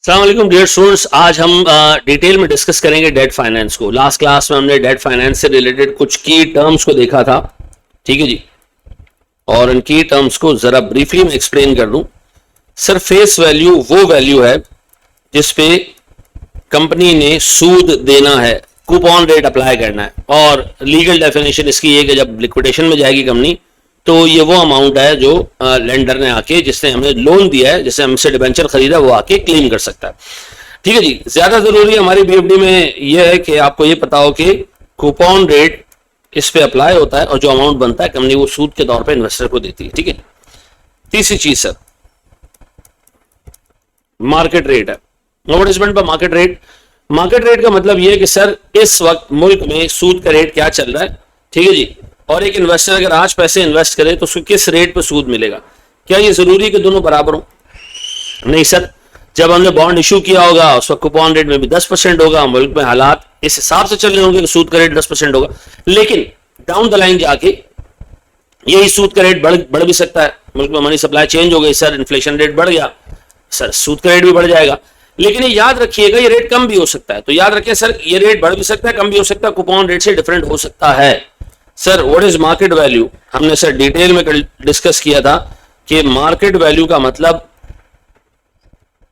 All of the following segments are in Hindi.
अस्सलाम वालेकुम डियर स्टूडेंट्स, आज हम डिटेल में डिस्कस करेंगे डेट फाइनेंस को। लास्ट क्लास में हमने डेट फाइनेंस से रिलेटेड कुछ की टर्म्स को देखा था, ठीक है जी। और इन की टर्म्स को जरा ब्रीफली में एक्सप्लेन कर दूं। सर, फेस वैल्यू वो वैल्यू है जिसपे कंपनी ने सूद देना है, कूपन रेट अप्लाई करना है। और लीगल डेफिनेशन इसकी है कि जब लिक्विडेशन में जाएगी कंपनी तो ये वो अमाउंट है जो लेंडर ने आके, जिसने हमने लोन दिया है, जिसने हमसे डिबेंचर खरीदा, वो आके क्लेम कर सकता है। ठीक है जी। ज्यादा जरूरी हमारी बीएफडी में यह है कि आपको ये पता हो कि कूपन रेट इस पे अप्लाई होता है और जो अमाउंट बनता है कंपनी वो सूद के तौर पे इन्वेस्टर को देती है। ठीक है। तीसरी चीज सर, मार्केट रेट है। What is meant by market rate? Market rate का मतलब यह है कि सर इस वक्त मुल्क में सूद का रेट क्या चल रहा है, ठीक है जी। और एक इन्वेस्टर अगर आज पैसे इन्वेस्ट करे तो उसको किस रेट पर सूद मिलेगा। क्या ये जरूरी कि दोनों बराबर हो? नहीं सर। जब हमने बॉन्ड इशू किया होगा उस वक्त कूपन रेट में भी 10% होगा, मुल्क में हालात इस हिसाब से चल रहे होंगे कि सूद का रेट 10% होगा। लेकिन डाउन द लाइन जाके यही सूद का रेट बढ़ भी सकता है। मुल्क में मनी सप्लाई चेंज हो गई सर, इन्फ्लेशन रेट बढ़ गया सर, सूद का रेट भी बढ़ जाएगा। लेकिन ये याद रखिएगा ये रेट कम भी हो सकता है। तो याद रखिए सर, ये रेट बढ़ भी सकता है, कम भी हो सकता है, कूपन रेट से डिफरेंट हो सकता है। Sir what is market value? हमने सर डिटेल में डिस्कस किया था कि मार्केट वैल्यू का मतलब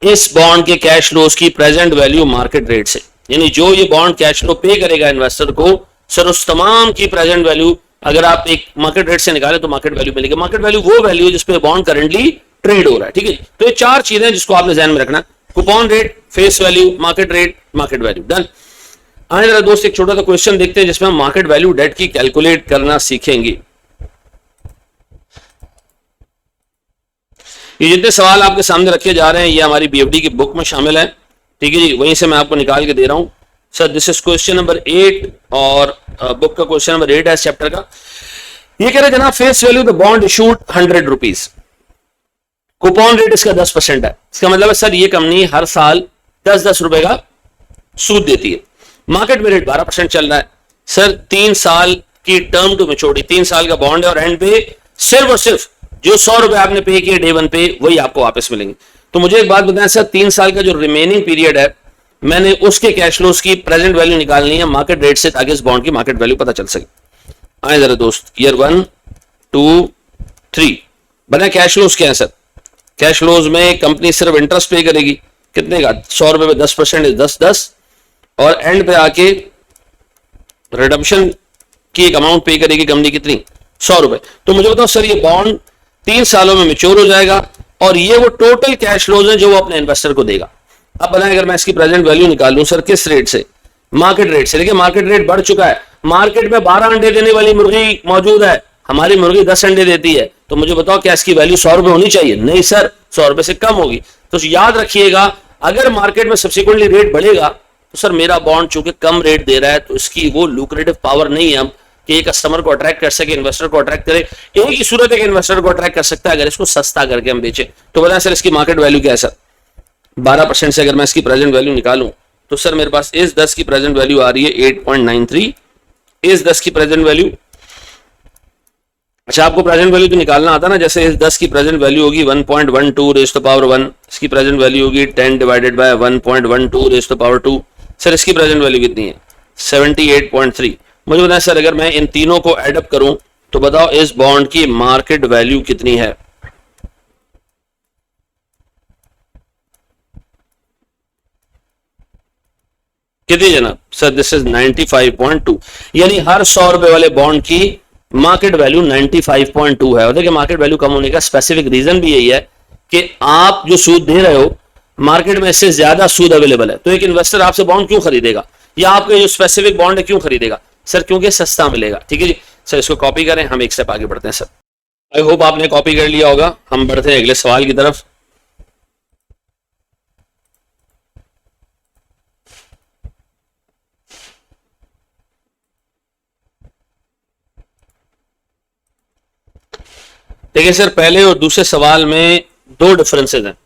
इस बॉन्ड के कैश फ्लोज की प्रेजेंट वैल्यू मार्केट रेट से, यानी जो ये बॉन्ड कैश फ्लो पे करेगा इन्वेस्टर को, सर उस तमाम की प्रेजेंट वैल्यू अगर आप एक मार्केट रेट से निकाले तो मार्केट वैल्यू मिलेगी। मार्केट वैल्यू वो वैल्यू जिसपे बॉन्ड करंटली ट्रेड हो रहा है। ठीक है। तो ये चार चीजें जिसको आपने ध्यान में रखना, coupon rate, face value, market rate, market value. Done. आने जरा दोस्त एक छोटा सा क्वेश्चन देखते हैं जिसमें हम मार्केट वैल्यू डेट की कैलकुलेट करना सीखेंगे। ये जितने सवाल आपके सामने रखे जा रहे हैं ये हमारी बीएफडी की बुक में शामिल है। ठीक है जी। वहीं से मैं आपको निकाल के दे रहा हूं। Sir this is question number 8 और बुक का क्वेश्चन नंबर 8 है चैप्टर का। ये कह रहे जनाब, face value the bond issued 100 rupees, coupon rate इसका 10% है। इसका मतलब है सर ये कंपनी हर साल 10-10 रुपए का सूद देती है। मार्केट में रेट 12% चल रहा है। सर 3 साल की टर्म टू मैच्योरिटी, 3 साल का बॉन्ड है और एंड पे सिर्फ और सिर्फ जो 100 रुपए आपने पे किए डे 1 पे वही आपको वापस मिलेंगे। तो मुझे एक बात बताएं सर, 3 साल का जो रिमेनिंग पीरियड है मैंने उसके कैश फ्लोज की प्रेजेंट वैल्यू निकालनी है मार्केट रेट से, ताकि इस बॉन्ड की मार्केट वैल्यू पता चल सके। आए जरा दोस्त, ईयर 1 2 3 बना कैश फ्लोज क्या है सर? कैश फ्लोज में कंपनी सिर्फ इंटरेस्ट पे करेगी, कितने का? 100 रुपए पे 10% 10-10 और एंड पे आके रिडम्पशन की एक अमाउंट पे करेगी कंपनी, कितनी? 100 रुपए। तो मुझे बताओ सर ये बॉन्ड 3 सालों में मैच्योर हो जाएगा और ये वो टोटल कैश फ्लोज है जो वो अपने इन्वेस्टर को देगा। अब बताएं अगर मैं इसकी प्रेजेंट वैल्यू निकालूं सर किस रेट से? मार्केट रेट से। देखिए मार्केट रेट बढ़ चुका है। मार्केट में 12 अंडे देने वाली मुर्गी मौजूद है, हमारी मुर्गी 10 अंडे देती है। तो मुझे बताओ क्या इसकी वैल्यू 100 रुपए होनी चाहिए? नहीं सर, 100 रुपए से कम होगी। तो याद रखिएगा अगर मार्केट में सब्सिक्वेंटली रेट बढ़ेगा तो सर मेरा बॉन्ड चूंकि कम रेट दे रहा है तो इसकी वो लुक्रेटिव पावर नहीं है कि कस्टमर को अट्रैक्ट कर सके, इन्वेस्टर को अट्रैक्ट करे। एक ही सूरत है कि इन्वेस्टर को अट्रैक्ट कर सकता है अगर इसको सस्ता करके हम बेचे। तो बताएं सर इसकी मार्केट वैल्यू क्या है सर? 12% से अगर मैं इसकी प्रेजेंट वैल्यू निकालूं तो सर मेरे पास इस 10 की प्रेजेंट वैल्यू आ रही है 8.93। इस 10 की प्रेजेंट वैल्यू, अच्छा आपको प्रेजेंट वैल्यू तो निकालना आता ना, जैसे इस 10 की प्रेजेंट वैल्यू होगी 1.12 रेज़ टू पावर 1, इसकी प्रेजेंट वैल्यू होगी 10 divided by 1.12 raise to power 2। Sir इसकी प्रेजेंट वैल्यू कितनी है? 78.3। मुझे बताएं सर अगर मैं इन तीनों को एडअप करूं तो बताओ इस बॉन्ड की मार्केट वैल्यू कितनी है? कितनी जनाब? सर दिस इज 95.2, यानी हर 100 रुपए वाले बॉन्ड की मार्केट वैल्यू 95.2 है। और देखिए मार्केट वैल्यू कम होने का स्पेसिफिक रीजन भी यही है कि आप जो सूद दे रहे हो मार्केट में इससे ज्यादा सूद अवेलेबल है। तो एक इन्वेस्टर आपसे बॉन्ड क्यों खरीदेगा या आपके जो स्पेसिफिक बॉन्ड है क्यों खरीदेगा? सर क्योंकि सस्ता मिलेगा। ठीक है जी। सर इसको कॉपी करें, हम एक स्टेप आगे बढ़ते हैं। सर आई होप आपने कॉपी कर लिया होगा। हम बढ़ते हैं अगले सवाल की तरफ। देखिए सर पहले और दूसरे सवाल में 2 डिफरेंसेस हैं।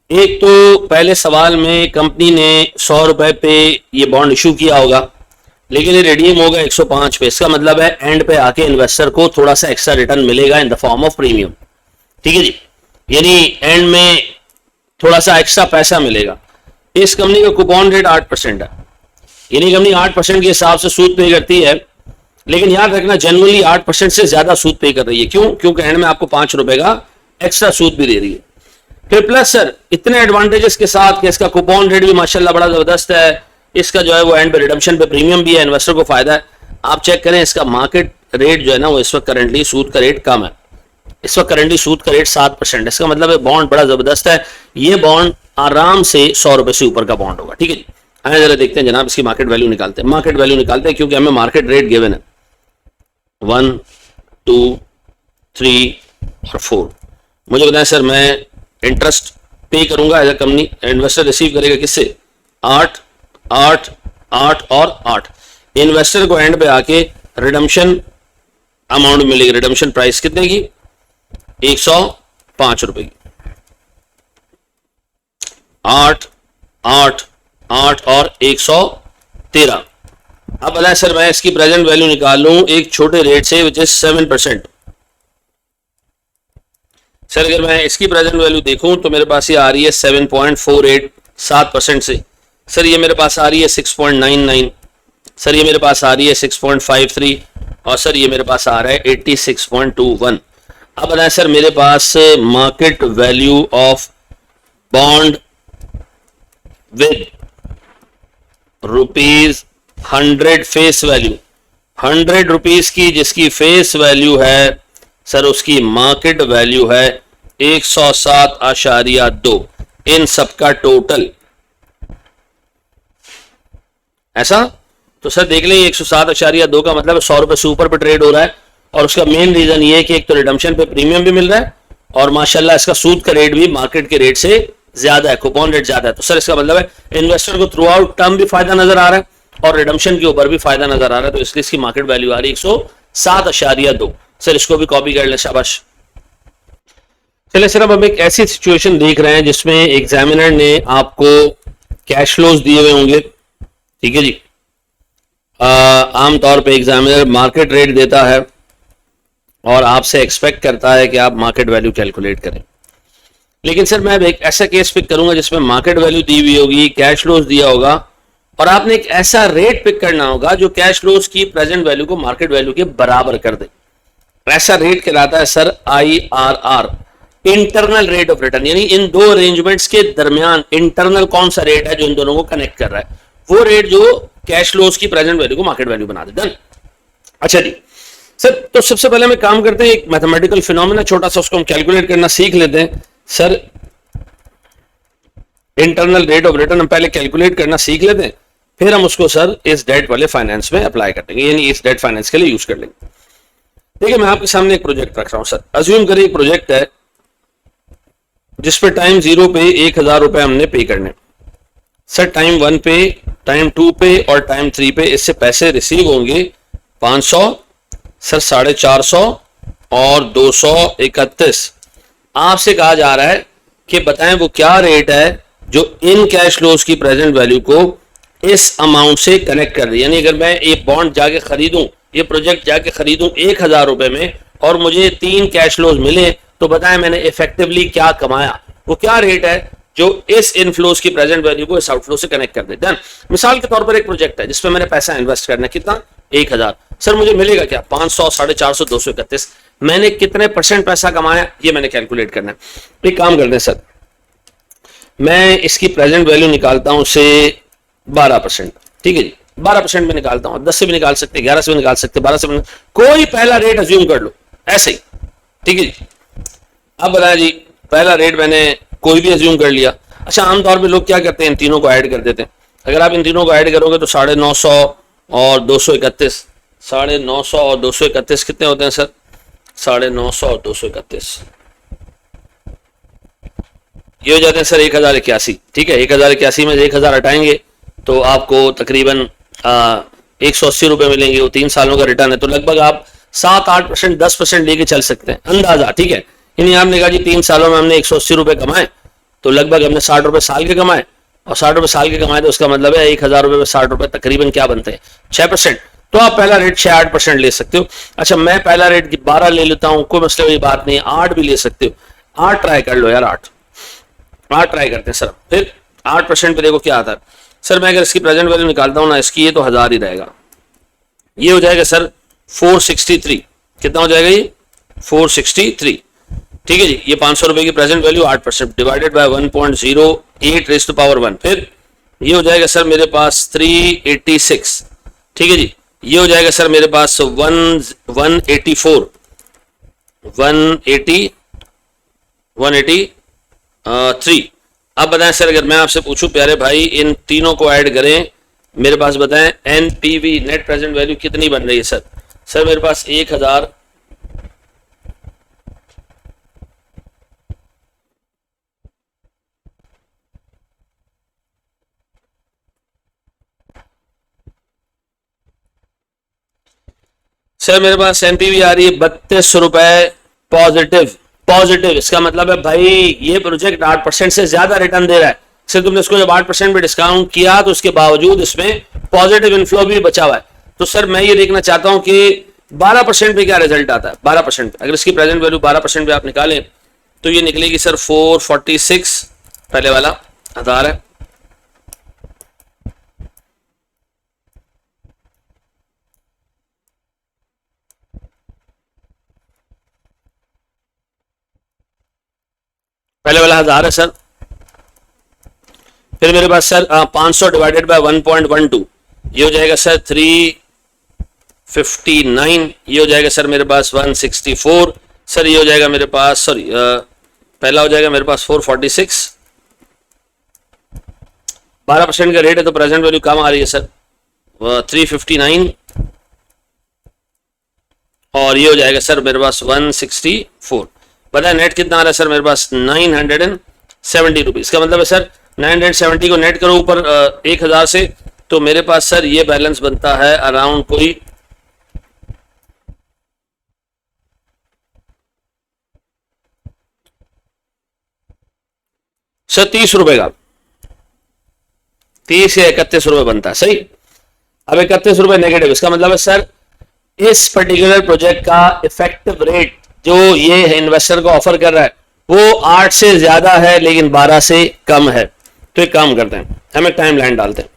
एक तो पहले सवाल में कंपनी ने 100 रुपए पे ये बॉन्ड इशू किया होगा लेकिन ये रिडीम होगा 105 पे। इसका मतलब है एंड पे आके इन्वेस्टर को थोड़ा सा एक्स्ट्रा रिटर्न मिलेगा in the form of premium. ठीक है जी। यानी एंड में थोड़ा सा एक्स्ट्रा पैसा मिलेगा। इस कंपनी का कूपन रेट 8% है, यानी कंपनी 8% के हिसाब से सूद पे करती है, लेकिन याद रखना जनरली 8% से ज्यादा सूद पे कर रही है। क्यों? क्योंकि एंड में आपको 5 रुपए का एक्स्ट्रा सूद भी दे रही है। फिर प्लस सर इतने एडवांटेजेस के साथ कि इसका कूपन रेट भी माशाल्लाह बड़ा जबरदस्त है, इसका जो है वो एंड पे रिडम्पशन पे प्रीमियम भी है, इन्वेस्टर को फायदा है। आप चेक करें इसका मार्केट रेट जो है ना वो इस वक्त करंटली सूद का रेट कम है, इस वक्त करंटली सूद का रेट 7% है। इसका मतलब है बॉन्ड बड़ा जबरदस्त है, ये बॉन्ड आराम से 100 रुपए से ऊपर का बॉन्ड होगा। ठीक है जी, आइए जरा देखते हैं जनाब इसकी मार्केट वैल्यू निकालते हैं। मार्केट वैल्यू निकालते हैं क्योंकि हमें मार्केट रेट गिवन है 1, 2, 3 और 4। मुझे बताएं सर मैं इंटरेस्ट पे करूंगा as a company, investor receive करेगा किससे? 8, 8, 8 और 8। इन्वेस्टर को एंड पे आके रिडम्पशन अमाउंट मिलेगी, रिडम्पशन प्राइस कितने की? 105 रुपए की। 8, 8, 8 और 113। अब बताएं सर मैं इसकी प्रेजेंट वैल्यू निकाल लूं एक छोटे रेट से विच इज 7%। सर अगर मैं इसकी प्रेजेंट वैल्यू देखूं तो मेरे पास ये आ रही है 7.48, 7% से। सर ये मेरे पास आ रही है 6.99, सर ये मेरे पास आ रही है 6.53 और सर ये मेरे पास आ रहा है 86.21। अब बताएं सर मेरे पास market value of bond with ₹100 face value, 100 rupees की जिसकी फेस वैल्यू है सर उसकी मार्केट वैल्यू है 107.2, इन सबका टोटल। ऐसा तो सर देख लें 107.2 का मतलब 100 रुपए से ऊपर पे ट्रेड हो रहा है, और उसका मेन रीजन ये है कि एक तो रिडम्पशन पे प्रीमियम भी मिल रहा है और माशाल्लाह इसका सूद का रेट भी मार्केट के रेट से ज्यादा है, कूपन रेट ज्यादा है। तो सर इसका मतलब है इन्वेस्टर को थ्रू आउट टर्म भी फायदा नजर आ रहा है और रिडम्पशन के ऊपर भी फायदा नजर आ रहा है, तो इसलिए इसकी मार्केट वैल्यू आ रही है 107.2। सर इसको भी कॉपी कर ले, शाबाश। चलिए सर अब हम एक ऐसी सिचुएशन देख रहे हैं जिसमें एग्जामिनर ने आपको कैश फ्लोज दिए हुए होंगे। ठीक है जी, आमतौर पे एग्जामिनर मार्केट रेट देता है और आपसे एक्सपेक्ट करता है कि आप मार्केट वैल्यू कैलकुलेट करें, लेकिन सर मैं एक ऐसा केस पिक करूंगा जिसमें मार्केट वैल्यू दी हुई होगी, कैश फ्लोज दिया होगा और आपने एक ऐसा रेट पिक करना होगा जो कैश फ्लोज की प्रेजेंट वैल्यू को मार्केट वैल्यू के बराबर कर दे। ऐसा रेट कहलाता है sir IRR, internal rate of return, यानी इन दो अरेंजमेंट्स के दरमियान इंटरनल कौन सा रेट है जो इन दोनों को कनेक्ट कर रहा है, वो रेट जो कैश फ्लोज की प्रेजेंट वैल्यू को मार्केट वैल्यू बना दे। डन। अच्छा जी सर, तो सबसे पहले हम काम करते हैं, एक मैथमेटिकल फिनोमेना छोटा सा उसको हम कैलकुलेट करना सीख लेते हैं। Sir internal rate of return हम पहले कैलकुलेट करना सीख लेते हैं, फिर हम उसको सर इस डेट वाले फाइनेंस में अप्लाई कर देंगे, यानी इस डेट फाइनेंस के लिए यूज कर लेंगे। देखिए मैं आपके सामने एक प्रोजेक्ट रख रहा हूं सर, अज्यूम करिए एक प्रोजेक्ट है जिस पे टाइम 0 पे 1000 रुपए हमने पे करने। सर टाइम 1 पे, टाइम 2 पे और टाइम 3 पे इससे पैसे रिसीव होंगे 500, सर 450 और 231। आपसे कहा जा रहा है कि बताएं वो क्या रेट है जो इन कैश फ्लोज की प्रेजेंट वैल्यू को इस अमाउंट से कनेक्ट कर दे। यानी अगर मैं ये बॉन्ड जाके खरीदूं, ये प्रोजेक्ट जाके खरीदूं 1000 रुपए में और मुझे 3 कैश फ्लोज मिले, तो बताएं मैंने इफेक्टिवली क्या कमाया, वो क्या रेट है जो इस इनफ्लोज की प्रेजेंट वैल्यू को इस आउटफ्लो से कनेक्ट कर दे। डन। मिसाल के तौर पर एक प्रोजेक्ट है जिसमें मैंने पैसा इन्वेस्ट करना है, कितना? 1000। सर मुझे मिलेगा क्या? 500, 450, 231। मैंने कितने परसेंट पैसा कमाया ये मैंने कैलकुलेट करना है। एक काम करते हैं सर, मैं इसकी प्रेजेंट वैल्यू निकालता हूं से 12%। ठीक है जी, 12% में निकालता हूं, 10 से भी निकाल सकते, 11 से भी निकाल सकते, 12 से भी, कोई पहला रेट अज्यूम कर लो ऐसे ही। ठीक है जी, अब बताया जी पहला रेट मैंने कोई भी अज्यूम कर लिया। अच्छा आमतौर पे लोग क्या करते हैं, इन तीनों को ऐड कर देते हैं। अगर आप इन तीनों को ऐड करोगे तो 950 और 231, 950 और 231 कितने होते हैं सर? 950 और 231 ये हो जाते हैं सर 1081। ठीक है, 1081 में 1000 हटाएंगे तो आपको तकरीबन 180 रुपए मिलेंगे। वो 3 सालों का रिटर्न है, तो लगभग आप 7-8%, 10% लेके चल सकते हैं अंदाजा। ठीक है, यानी आपने कहा जी 3 सालों में हमने 180 रुपए कमाए, तो लगभग हमने 60 रुपए साल के कमाए, और 60 रुपए साल के कमाए तो उसका मतलब है 1000 रुपए में 60 रुपए तकरीबन क्या बनते हैं? 6%। तो आप पहला रेट 6-8% ले सकते हो। अच्छा मैं पहला रेट 12 ले लेता हूं, कोई मसले वाली बात नहीं, 8 भी ले सकते हो। 8 ट्राई कर लो यार, 8 ट्राई करते हैं सर। फिर 8% पे देखो क्या आता है सर। मैं अगर इसकी प्रेजेंट वैल्यू निकालता हूँ ना, इसकी ये तो 1000 ही रहेगा। ये हो जाएगा सर 463। कितना हो जाएगा ये? 463। ठीक है जी। ये 500 रुपए की present value 8% divided by 1.08 raise to power 1। फिर ये हो जाएगा सर मेरे पास 386। ठीक है जी। ये हो जाएगा सर मेरे पास 183। अब बताएं सर, अगर मैं आपसे पूछूं प्यारे भाई इन तीनों को ऐड करें, मेरे पास बताएं एनपीवी नेट प्रेजेंट वैल्यू कितनी बन रही है सर? सर मेरे पास 1000 सर मेरे पास एनपीवी आ रही है 32 रुपए पॉजिटिव। पॉजिटिव इसका मतलब है भाई ये प्रोजेक्ट 8% से ज्यादा रिटर्न दे रहा है। सर तुमने इसको जब 8% पे डिस्काउंट किया तो उसके बावजूद इसमें पॉजिटिव इनफ्लो भी बचा हुआ है। तो सर मैं ये देखना चाहता हूं कि 12% पे क्या रिजल्ट आता है। 12% पे अगर इसकी प्रेजेंट वैल्यू 12% पे आप निकालें तो ये निकलेगी सर 446। पहले वाला 1000 है। पहले वाला 1000 है सर। फिर मेरे पास सर 500 डिवाइडेड बाय 1.12 ये हो जाएगा सर 359। ये हो जाएगा सर मेरे पास 164। सर ये हो जाएगा मेरे पास पहला हो जाएगा मेरे पास 446। 12% का रेट है तो प्रेजेंट वैल्यू कम आ रही है सर 359। और ये हो जाएगा सर मेरे पास 164। पता है नेट कितना आ रहा है सर मेरे पास? 970 रुपीज। इसका मतलब है सर 970 को नेट करो ऊपर 1000 से, तो मेरे पास सर ये बैलेंस बनता है अराउंड कोई सर 30 रुपए का, 30 या 31 रुपए बनता है। सही। अब 31 रुपए नेगेटिव, इसका मतलब है सर इस पर्टिकुलर प्रोजेक्ट का इफेक्टिव रेट जो ये इन्वेस्टर को ऑफर कर रहा है वो 8 से ज्यादा है लेकिन 12 से कम है। तो एक काम करते हैं, हम एक टाइम लाइन डालते हैं।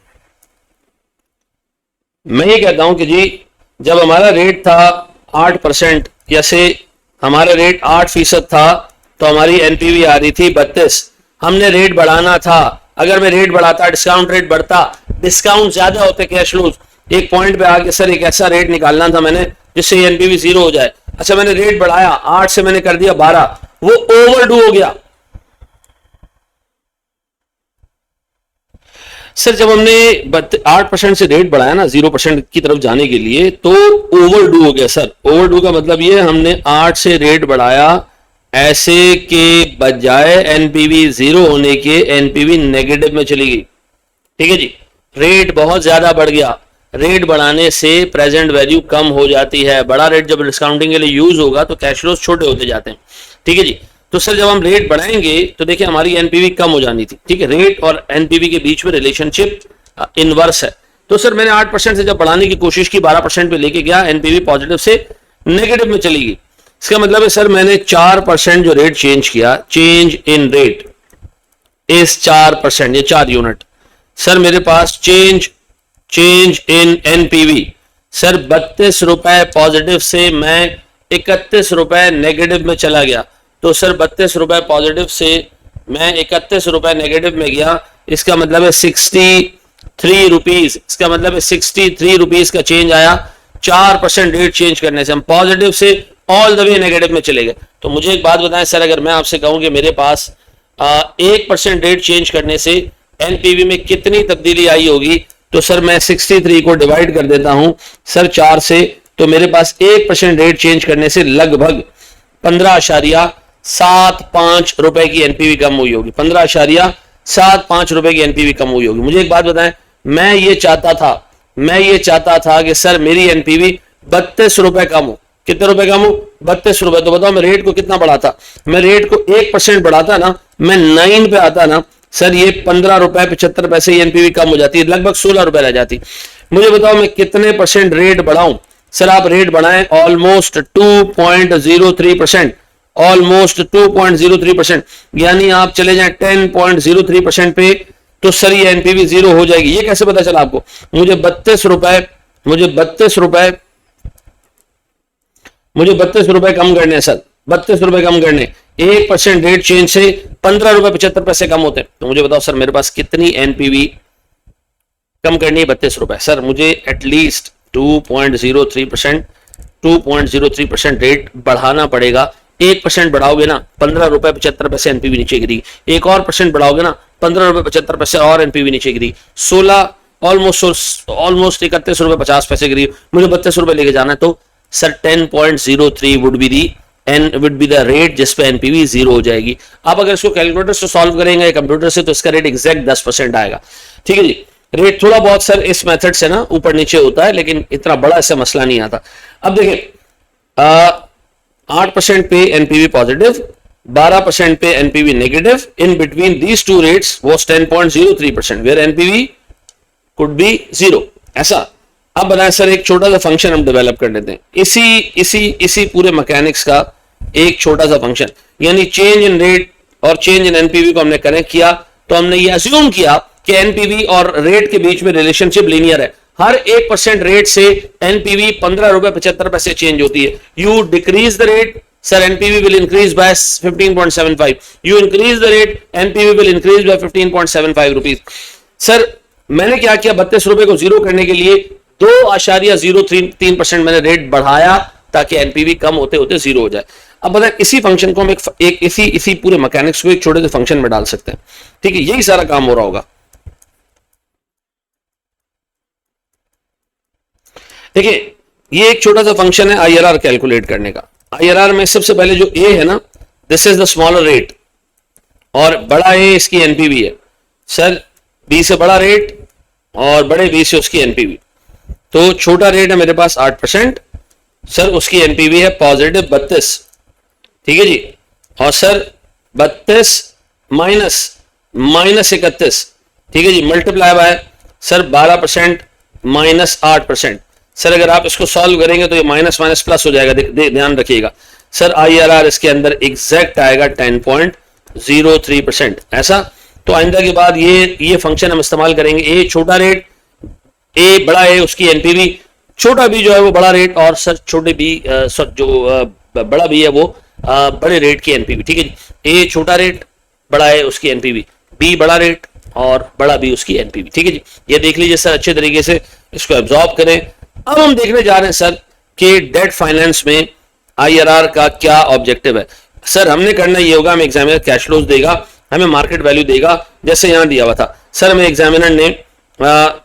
मैं ये कहता हूं कि जी जब हमारा रेट था 8%, जैसे हमारा रेट 8% था तो हमारी एनपीवी आ रही थी 32। हमने रेट बढ़ाना था, अगर मैं रेट बढ़ाता डिस्काउंट रेट बढ़ता, डिस्काउंट ज्यादा होते कैश फ्लोज, एक पॉइंट पे आके सर एक ऐसा रेट निकालना था मैंने जिससे एनपीवी 0 हो जाए। अच्छा मैंने रेट बढ़ाया 8 से मैंने कर दिया 12, वो ओवरडू हो गया। सर जब हमने 8% से रेट बढ़ाया ना 0% की तरफ जाने के लिए तो ओवरडू हो गया। सर ओवरडू का मतलब ये हमने 8 से रेट बढ़ाया, ऐसे के बजाय एनपीवी 0 होने के एनपीवी नेगेटिव में चली गई। ठीक है जी। रेट बहुत ज्यादा बढ़ गया, रेट बढ़ाने से प्रेजेंट वैल्यू कम हो जाती है। बड़ा रेट जब डिस्काउंटिंग के लिए यूज होगा तो कैश फ्लोज छोटे होते जाते हैं। ठीक है जी। तो सर जब हम रेट बढ़ाएंगे तो देखिए हमारी एनपीवी कम हो जानी थी। ठीक है, रेट और एनपीवी के बीच में रिलेशनशिप इनवर्स है। तो सर मैंने 8% से जब बढ़ाने की कोशिश की 12% पे लेके गया, एनपीवी पॉजिटिव से नेगेटिव में चली गई। इसका मतलब है सर मैंने 4% जो रेट चेंज किया, चेंज इन रेट इस 4%, ये 4 यूनिट। सर मेरे पास चेंज इन एनपीवी सर 32 रुपए पॉजिटिव से मैं 31 रुपए नेगेटिव में चला गया। तो सर 32 रुपए पॉजिटिव से मैं 31 रुपए नेगेटिव में गया, इसका मतलब है 63 रुपीज। इसका मतलब है 63 रुपीज का चेंज आया 4% रेट चेंज करने से। हम पॉजिटिव से ऑल द वे नेगेटिव में चले गए। तो मुझे एक बात बताएं सर, अगर मैं आपसे कहूं कि मेरे पास 1% रेट चेंज करने से एनपीवी में कितनी तब्दीली आई होगी, तो सर मैं 63 को डिवाइड कर देता हूं सर 4 से, तो मेरे पास 1% रेट चेंज करने से लगभग 15.75 रुपए की एनपीवी कम हुई होगी। 15.75 रुपए की एनपीवी कम हुई होगी। मुझे एक बात बताएं, मैं ये चाहता था कि सर मेरी एनपीवी 32 रुपए कम हो। कितने रुपए कम हो? 32 रुपए। तो बताओ मैं रेट को कितना बढ़ाता? मैं रेट को 1% बढ़ाता ना, मैं 9 पे आता ना सर, ये 15 रुपए 75 पैसे एनपीवी कम हो जाती है, लगभग 16 रुपए रह जाती। मुझे बताओ मैं कितने % रेट बढ़ाऊं? सर आप रेट बढ़ाएं ऑलमोस्ट 2.03%, ऑलमोस्ट 2.03%, यानी आप चले जाएं 10.03% पे, तो सर ये एनपीवी 0 हो जाएगी। ये कैसे पता चला आपको? मुझे 32 रुपए कम करने हैं सर, 32 रुपए कम करने। 1% रेट चेंज से 15 रुपए 75 पैसे कम होते हैं। तो मुझे बताओ सर मेरे पास कितनी एनपीवी कम करनी है? 32 रुपए। सर मुझे एटलीस्ट 2.03% रेट बढ़ाना पड़ेगा। 1% बढ़ाओगे ना 15 रुपए 75 पैसे एनपीवी नीचे गिरी, एक और % बढ़ाओगे ना 15 रुपए 75 पैसे और एनपीवी नीचे गिरी, 16 ऑलमोस्ट 31 रुपए 50 पैसे गिरी। मुझे 32 रुपए लेके जाना है, तो sir 10.03 would be the rate जिस पे एनपीवी 0 हो जाएगी। आप अगर इसको कैलकुलेटर से सॉल्व करेंगे कंप्यूटर से तो इसका रेट एग्जैक्ट 10% आएगा। ठीक है जी। रेट थोड़ा बहुत सर इस मेथड से ना ऊपर नीचे होता है, लेकिन इतना बड़ा ऐसा मसला नहीं आता। अब देखिए 8% पे एनपीवी पॉजिटिव, 12% पे NPV negative, in between these two rates was 10.03% where NPV could be 0। ऐसा अब बनाए सर एक छोटा सा फंक्शन हम डेवलप कर लेते हैं इसी पूरे मैकेनिक्स का एक छोटा सा फंक्शन, यानी चेंज इन रेट और चेंज इन एनपीवी को हमने कनेक्ट किया तो हमने ये अज्यूम किया कि एनपीवी और रेट के बीच में रिलेशनशिप लीनियर है। हर 1% रेट से एनपीवी 15 रुपए 75 पैसे चेंज होती है। You decrease the rate, sir NPV will increase by 15.75। You increase the rate, NPV will increase by 15.75 rupees. Sir मैंने क्या किया, 32 रुपए को 0 करने के लिए 2.03% मैंने रेट बढ़ाया ताकि एनपीवी कम होते होते 0 हो जाए। अब बताएं इसी फंक्शन को हम एक इसी पूरे मैकेनिक्स को एक छोटे से फंक्शन में डाल सकते हैं। ठीक है, यही सारा काम हो रहा होगा। देखिए ये एक छोटा सा फंक्शन है आईआरआर कैलकुलेट करने का। आईआरआर में सबसे पहले जो ए है ना, this is the smaller rate और बड़ा ए इसकी एनपीवी है। सर बी से बड़ा रेट और बड़े बी से उसकी एनपीवी, तो छोटा रेट है मेरे पास 8%, सर उसकी एनपीवी है पॉजिटिव 32। ठीक है जी, और सर 32 माइनस 31, ठीक है जी, multiply by sir 12% minus 8%। Sir अगर आप इसको सॉल्व करेंगे तो ये माइनस माइनस प्लस हो जाएगा, ध्यान रखिएगा। सर आईआरआर इसके अंदर एग्जैक्ट आएगा 10.03%। ऐसा तो आइंदा के बाद ये फंक्शन हम इस्तेमाल करेंगे। ए छोटा रेट, ए बड़ा है उसकी एनपीवी, छोटा बी जो है वो बड़ा रेट, और सर छोटे बी जो बड़ा बी है वो बड़े रेट की एनपीवी। ठीक है जी, ए छोटा रेट, बड़ा है उसकी एनपीवी, बी बड़ा रेट और बड़ा बी उसकी एनपीवी। ठीक है जी, ये देख लीजिए सर, अच्छे तरीके से इसको एब्जॉर्ब करें। अब हम देखने जा रहे हैं सर कि डेट फाइनेंस में आईआरआर का क्या ऑब्जेक्टिव है। सर हमने करना ये होगा, हमें एग्जामिनर कैश फ्लोज देगा, हमें मार्केट वैल्यू देगा, जैसे यहां दिया हुआ था। सर हमें एग्जामिनर ने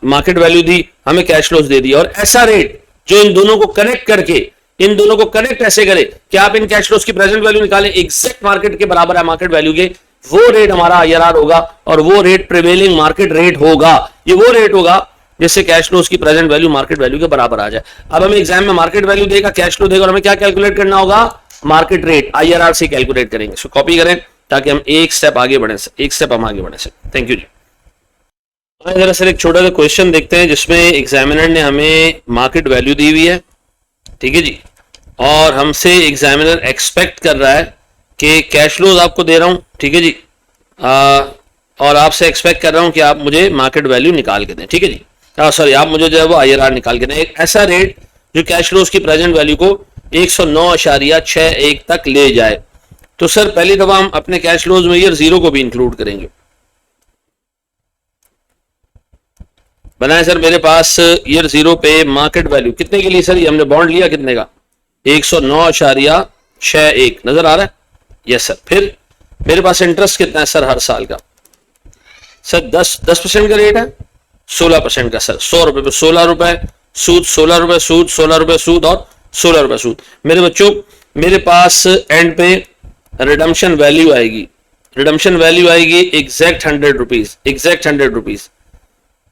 मार्केट वैल्यू दी, हमें कैश फ्लोज दे दिया, और ऐसा रेट जो इन दोनों को कनेक्ट करके, इन दोनों को कनेक्ट ऐसे करे कि आप इन कैश फ्लोज की प्रेजेंट वैल्यू निकालें, एग्जैक्ट मार्केट के बराबर है मार्केट वैल्यू के, वो रेट हमारा आईआरआर होगा और वो रेट प्रिवेलिंग मार्केट रेट होगा। ये वो रेट होगा जिससे कैश फ्लोज की प्रेजेंट वैल्यू मार्केट वैल्यू के बराबर आ जाए। अब हमें एग्जाम में मार्केट वैल्यू देगा, कैश फ्लो देगा, और हमें क्या कैलकुलेट करना होगा, मार्केट रेट आईआरआर से कैलकुलेट करेंगे। इसको कॉपी करें ताकि हम एक स्टेप आगे बढ़े, एक स्टेप हम आगे बढ़े। थैंक यू जी। जरा सर एक छोटा सा क्वेश्चन देखते हैं जिसमें एग्जामिनर ने हमें मार्केट वैल्यू दी हुई है। ठीक है जी, और हमसे एग्जामिनर एक्सपेक्ट कर रहा है कि कैश फ्लोज आपको दे रहा हूं, ठीक है जी, और आपसे एक्सपेक्ट कर रहा हूं कि आप मुझे मार्केट वैल्यू निकाल के दें। ठीक है जी, सॉरी आप मुझे जो है वो आईआरआर निकाल के दें, एक ऐसा रेट जो कैश फ्लोज की प्रेजेंट वैल्यू को 109.61 तक ले जाए। तो सर पहली दफा हम अपने कैश फ्लोज में ईयर 0 को भी इंक्लूड करेंगे। बनाए सर मेरे पास ईयर 0 पे मार्केट वैल्यू कितने के लिए, सर ये हमने बॉन्ड लिया कितने का, 109.61 नजर आ रहा है। यस सर, फिर मेरे पास इंटरेस्ट कितना है सर हर साल का, सर 10% का रेट है, 16% का सर, 100 रुपए पे 16 रुपए सूद, 16 रुपए सूद, 16 रुपए सूद और 16 रुपए सूद। मेरे बच्चों मेरे पास एंड पे रिडम्पशन वैल्यू आएगी, रिडम्पशन वैल्यू आएगी एग्जैक्ट 100 रुपीज, एग्जैक्ट 100 रुपीज।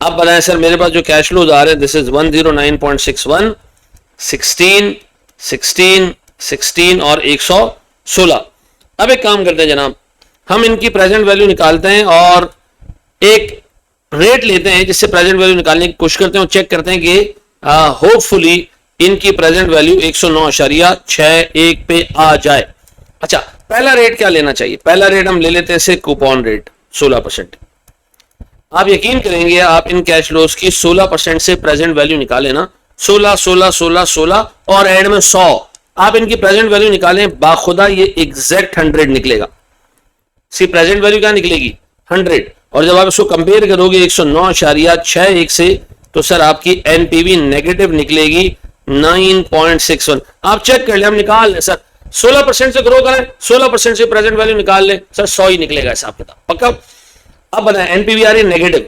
अब बताएं सर मेरे पास जो कैश फ्लोज आ रहे हैं, दिस इज 109.61, 16, 16, 16 और 116। अब एक काम करते हैं जनाब, हम इनकी प्रेजेंट वैल्यू निकालते हैं और एक रेट लेते हैं जिससे प्रेजेंट वैल्यू निकालने की कोशिश करते हैं और चेक करते हैं कि होपफुली इनकी प्रेजेंट वैल्यू 109.61 पे आ जाए। अच्छा पहला रेट क्या लेना चाहिए, पहला रेट हम ले लेते हैं से कूपन रेट 16%। आप यकीन करेंगे, आप इन कैश फ्लोज की 16% से प्रेजेंट वैल्यू निकाले ना, 16 16 16 16 और एंड में 100, आप इनकी प्रेजेंट वैल्यू निकालें, बाखुदा ये एग्जैक्ट 100 निकलेगा। इसकी प्रेजेंट वैल्यू क्या निकलेगी? 100। और जब आप इसको कंपेयर करोगे 109.61 से, तो सर आपकी एनपीवी नेगेटिव निकलेगी 9.61। आप चेक कर ले, हम निकाल लें सर, 16% से ग्रो करें, 16% से प्रेजेंट वैल्यू निकाल ले सर, 100 ही निकलेगा हिसाब किताब पक्का। अब बताएं, एनपीवी आ रही है नेगेटिव,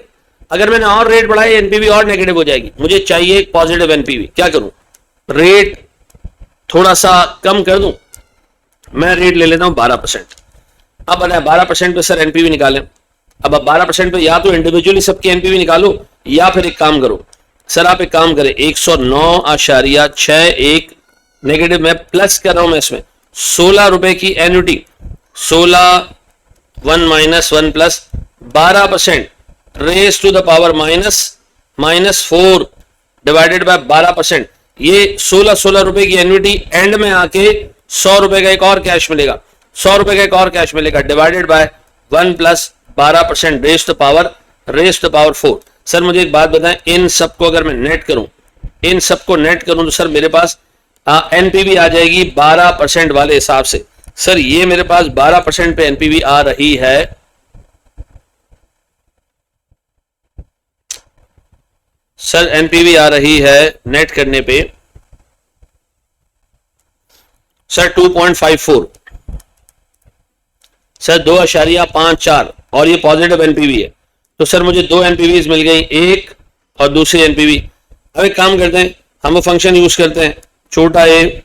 अगर मैंने और रेट बढ़ाई एनपीवी और नेगेटिव हो जाएगी, मुझे चाहिए एक पॉजिटिव एनपीवी, क्या करूं? रेट थोड़ा सा कम कर दूं, मैं रेट ले लेता हूं 12%। अब बताएं 12% पे सर एनपीवी निकालें। अब 12% पे या तो इंडिविजुअली सबकी एनपीवी निकालो, या फिर एक काम करो सर, आप एक काम करें, 109.61 नेगेटिव में प्लस कर रहा हूं मैं इसमें 16 रुपए की annuity, 16 1 minus 1 plus 12% raise to the power -4 divided by 12%। ये 16 रुपए की एन्युटी एंड में आके 100 रुपए का एक और कैश मिलेगा, 100 रुपए का एक और कैश मिलेगा, divided by 1 plus 12% raise to power 4। Sir मुझे एक बात बताएं, इन सबको अगर मैं नेट करूं, इन सबको नेट करूं तो सर मेरे पास एनपीवी आ जाएगी 12% वाले हिसाब से। सर ये मेरे पास 12% पे एनपीवी आ रही है, सर एनपीवी आ रही है नेट करने पे सर 2.54, सर 2.54 और ये पॉजिटिव एनपीवी है, तो सर मुझे दो एनपीवीज मिल गई, एक और दूसरी एनपीवी। अब एक काम करते हैं, हम वो फंक्शन यूज करते हैं, छोटा ए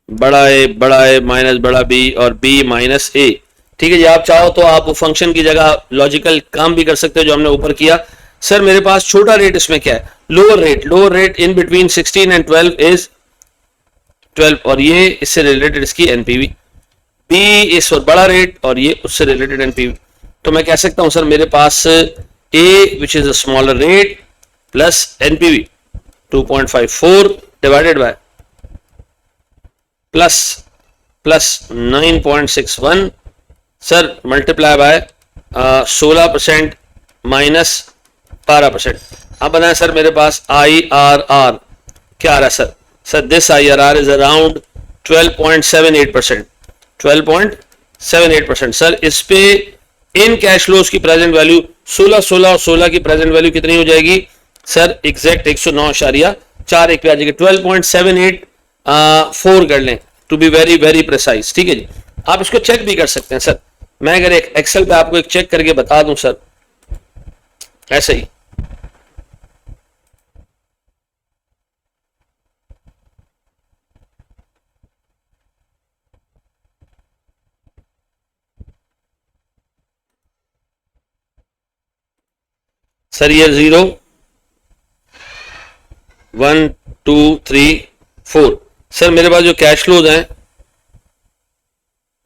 बड़ा ए माइनस बड़ा बी और बी माइनस ए। ठीक है जी, आप चाहो तो आप वो फंक्शन की जगह लॉजिकल काम भी कर सकते हो जो हमने ऊपर किया। सर मेरे पास छोटा रेट इसमें क्या है? Lower rate in between 16 and 12 is 12, और ये इससे रिलेटेड इसकी एनपीवी। बी इस और बड़ा रेट और ये उससे रिलेटेड एनपीवी। तो मैं कह सकता हूं सर मेरे पास A which is a smaller rate plus NPV 2.54 divided by plus 9.61 sir multiply by 16% minus 12%। अब बनाए सर मेरे पास IRR क्या आ रहा है sir? Sir this IRR is around 12.78%, 12.78%। Sir इस पे इन कैश फ्लोज की प्रेजेंट वैल्यू 16 और 16 की प्रेजेंट वैल्यू कितनी हो जाएगी सर? एग्जैक्ट 109.41 पे आ जाएगी, 12.784 कर लें to be very very precise. ठीक है जी, आप इसको चेक भी कर सकते हैं सर, मैं अगर एक एक्सेल पे आपको एक चेक करके बता दूं सर, ऐसे ही सर ये 0 1 2 3 4 सर मेरे पास जो कैश फ्लोज हैं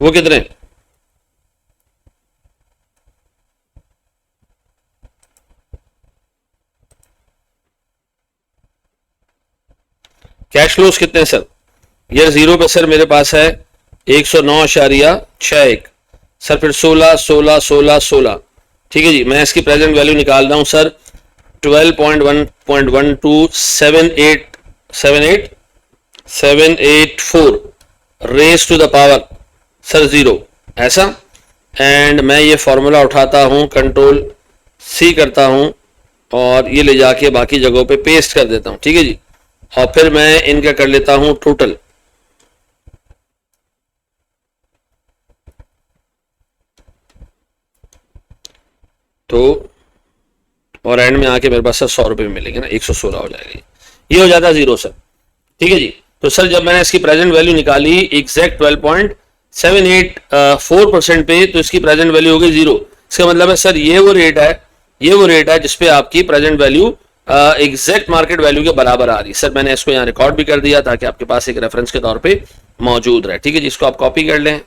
वो कितने? कैश फ्लोज कितने सर? ये 0 पे सर मेरे पास है 109.61 सर, फिर 16 16 16 16। ठीक है जी, मैं इसकी प्रेजेंट वैल्यू निकाल रहा हूं sir 12.1.1278 raise to the power sir 0 ऐसा, एंड मैं ये फॉर्मूला उठाता हूं, कंट्रोल C करता हूं और ये ले जाके बाकी जगहों पे पेस्ट कर देता हूं। ठीक है जी, और फिर मैं इनका कर लेता हूं टोटल। तो और एंड में आके मेरे पास सर 100 रुपए मिलेंगे ना, 116 हो जाएगा, ये हो जाता है 0 सर। ठीक है जी, तो सर जब मैंने इसकी प्रेजेंट वैल्यू निकाली एग्जैक्ट 12.784% पे, तो इसकी प्रेजेंट वैल्यू हो गई 0। इसका मतलब है सर ये वो रेट है जिसपे आपकी present value exact market value के बराबर आ रही है। सर मैंने इसको यहाँ रिकॉर्ड भी कर दिया ताकि आपके पास एक रेफरेंस के तौर पे मौजूद रहे। ठीक है जी, इसको आप कॉपी कर लें।